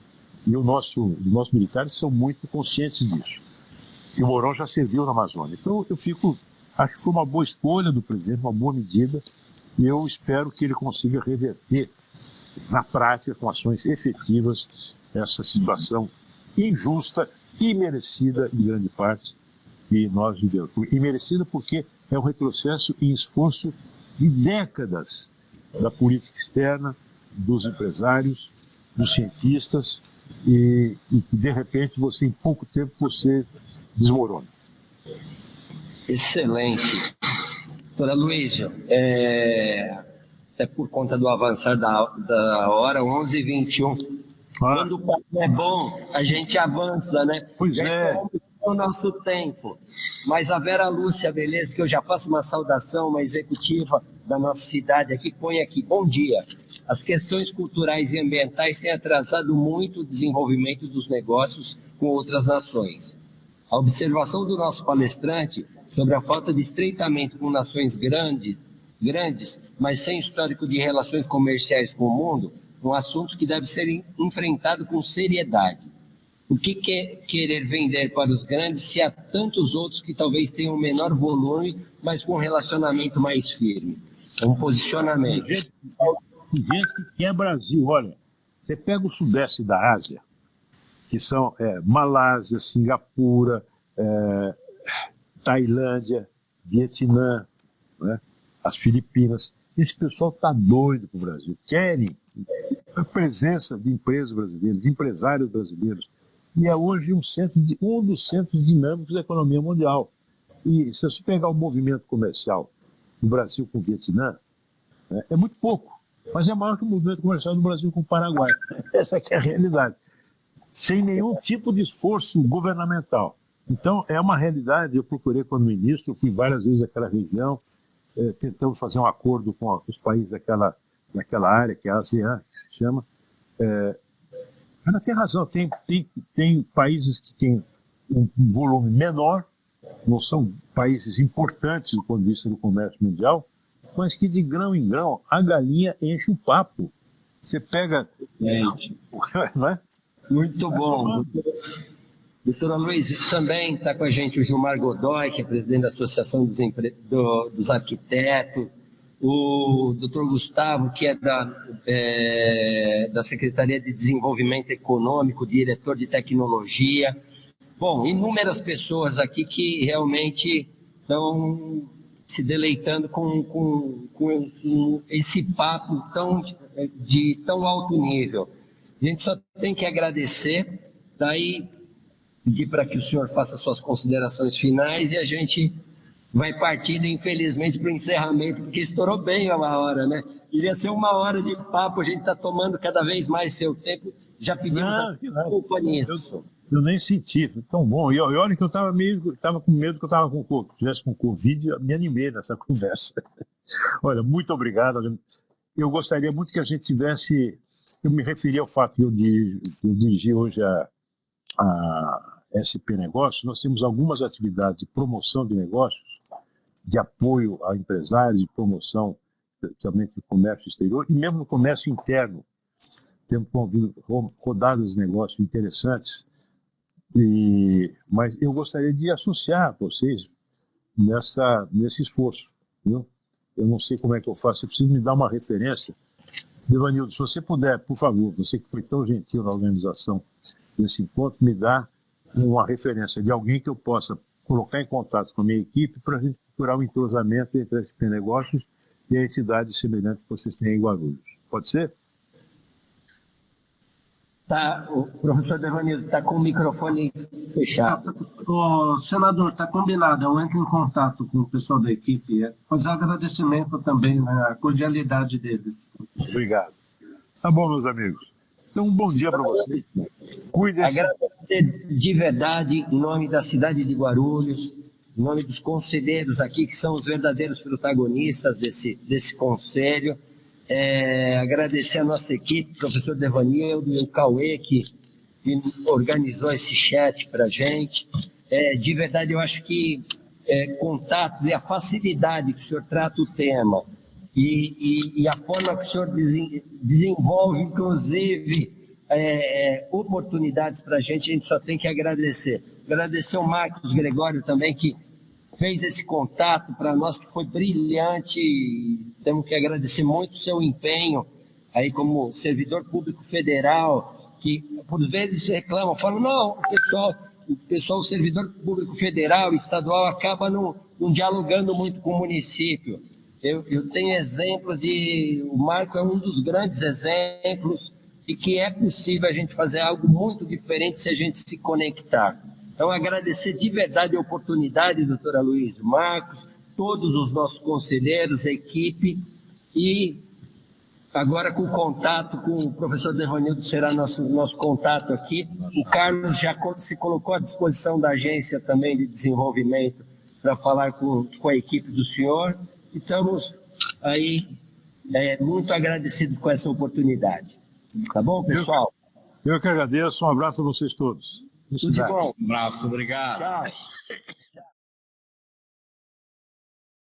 Speaker 1: E os nossos militares são muito conscientes disso. E o Mourão já serviu na Amazônia. Então, acho que foi uma boa escolha do presidente, uma boa medida, e eu espero que ele consiga reverter na prática, com ações efetivas, essa situação injusta e merecida, em grande parte, que nós vivemos. E merecida porque é um retrocesso em esforço de décadas da política externa, dos empresários, dos cientistas, e que, de repente, em pouco tempo, você desmorona.
Speaker 2: Excelente. Doutora Luísa, até por conta do avançar da hora, 11h21. Quando o papo é bom, a gente avança, né?
Speaker 1: Pois
Speaker 2: já
Speaker 1: é.
Speaker 2: o nosso tempo. Mas a Vera Lúcia, beleza, que eu já faço uma saudação, uma executiva da nossa cidade aqui, põe aqui: bom dia. As questões culturais e ambientais têm atrasado muito o desenvolvimento dos negócios com outras nações. A observação do nosso palestrante sobre a falta de estreitamento com nações grandes, mas sem histórico de relações comerciais com o mundo, um assunto que deve ser enfrentado com seriedade. O que querer vender para os grandes se há tantos outros que talvez tenham menor volume, mas com um relacionamento mais firme? É um posicionamento.
Speaker 1: Tem gente que quer Brasil. Olha, você pega o sudeste da Ásia, que são Malásia, Singapura, Tailândia, Vietnã, né, as Filipinas. Esse pessoal está doido para o Brasil. Querem a presença de empresas brasileiras, de empresários brasileiros. E é hoje um dos centros dinâmicos da economia mundial. E se você pegar o movimento comercial do Brasil com o Vietnã, é muito pouco, mas é maior que o movimento comercial do Brasil com o Paraguai. Essa aqui é a realidade. Sem nenhum tipo de esforço governamental. Então, é uma realidade. Eu procurei quando ministro, fui várias vezes àquela região, tentamos fazer um acordo com os países daquela área, que é a ASEAN, que se chama. Ela tem razão, tem países que têm um volume menor, não são países importantes do ponto de vista do comércio mundial, mas que de grão em grão a galinha enche o papo. Você pega... não é?
Speaker 2: Muito bom. Doutora Luiz, também está com a gente o Gilmar Godoy, que é presidente da Associação dos Arquitetos, o doutor Gustavo, que é da Secretaria de Desenvolvimento Econômico, diretor de tecnologia. Bom, inúmeras pessoas aqui que realmente estão se deleitando com esse papo de tão alto nível. A gente só tem que agradecer, daí pedir para que o senhor faça suas considerações finais e a gente vai partindo, infelizmente, para o encerramento, porque estourou bem uma hora, né? Iria ser 1 hora de papo, a gente está tomando cada vez mais seu tempo, já pedimos desculpa nisso.
Speaker 1: Eu nem senti, foi tão bom. E olha que eu estava com medo que eu tivesse com Covid, eu me animei nessa conversa. Olha, muito obrigado. Eu gostaria muito que a gente tivesse... Eu me referi ao fato que eu dirigi hoje a SP Negócios. Nós temos algumas atividades de promoção de negócios, de apoio a empresários, de promoção, especialmente do comércio exterior, e mesmo no comércio interno. Temos promovido rodadas de negócios interessantes, mas eu gostaria de associar vocês nesse esforço. Viu? eu não sei como é que eu faço, eu preciso me dar uma referência. Devanildo, se você puder, por favor, você que foi tão gentil na organização desse encontro, me dá uma referência de alguém que eu possa colocar em contato com a minha equipe para a gente procurar um entrosamento entre a SP Negócios e a entidade semelhante que vocês têm em Guarulhos. Pode ser?
Speaker 2: Tá, o professor Devanildo está com o microfone fechado.
Speaker 4: Senador, está combinado, eu entro em contato com o pessoal da equipe, fazer um agradecimento também, né, a cordialidade deles.
Speaker 1: Obrigado. Tá bom, meus amigos. Então, um bom dia para vocês. Cuidem-se.
Speaker 2: Agradecer de verdade, em nome da cidade de Guarulhos, em nome dos conselheiros aqui, que são os verdadeiros protagonistas desse conselho. Agradecer a nossa equipe, professor Devanildo e o Cauê, que organizou esse chat para a gente. De verdade, eu acho que contatos e a facilidade que o senhor trata o tema e a forma que o senhor desenvolve, inclusive, oportunidades para a gente só tem que agradecer. Agradecer ao Marcos Gregório também, que fez esse contato para nós, que foi brilhante. Temos que agradecer muito o seu empenho aí como servidor público federal, que por vezes reclamam, falam, não, o pessoal, o servidor público federal, estadual, acaba não dialogando muito com o município. Eu tenho exemplos o Marco é um dos grandes exemplos de que é possível a gente fazer algo muito diferente se a gente se conectar. Então, agradecer de verdade a oportunidade, doutora Luiz, Marcos, todos os nossos conselheiros, a equipe, e agora com contato com o professor Devanildo será nosso contato aqui. O Carlos já se colocou à disposição da agência também de desenvolvimento para falar com a equipe do senhor, e estamos aí muito agradecidos com essa oportunidade. Tá bom, pessoal?
Speaker 1: Eu que agradeço, um abraço a vocês todos.
Speaker 2: Tudo de bom.
Speaker 7: Um abraço, obrigado.
Speaker 2: Tchau.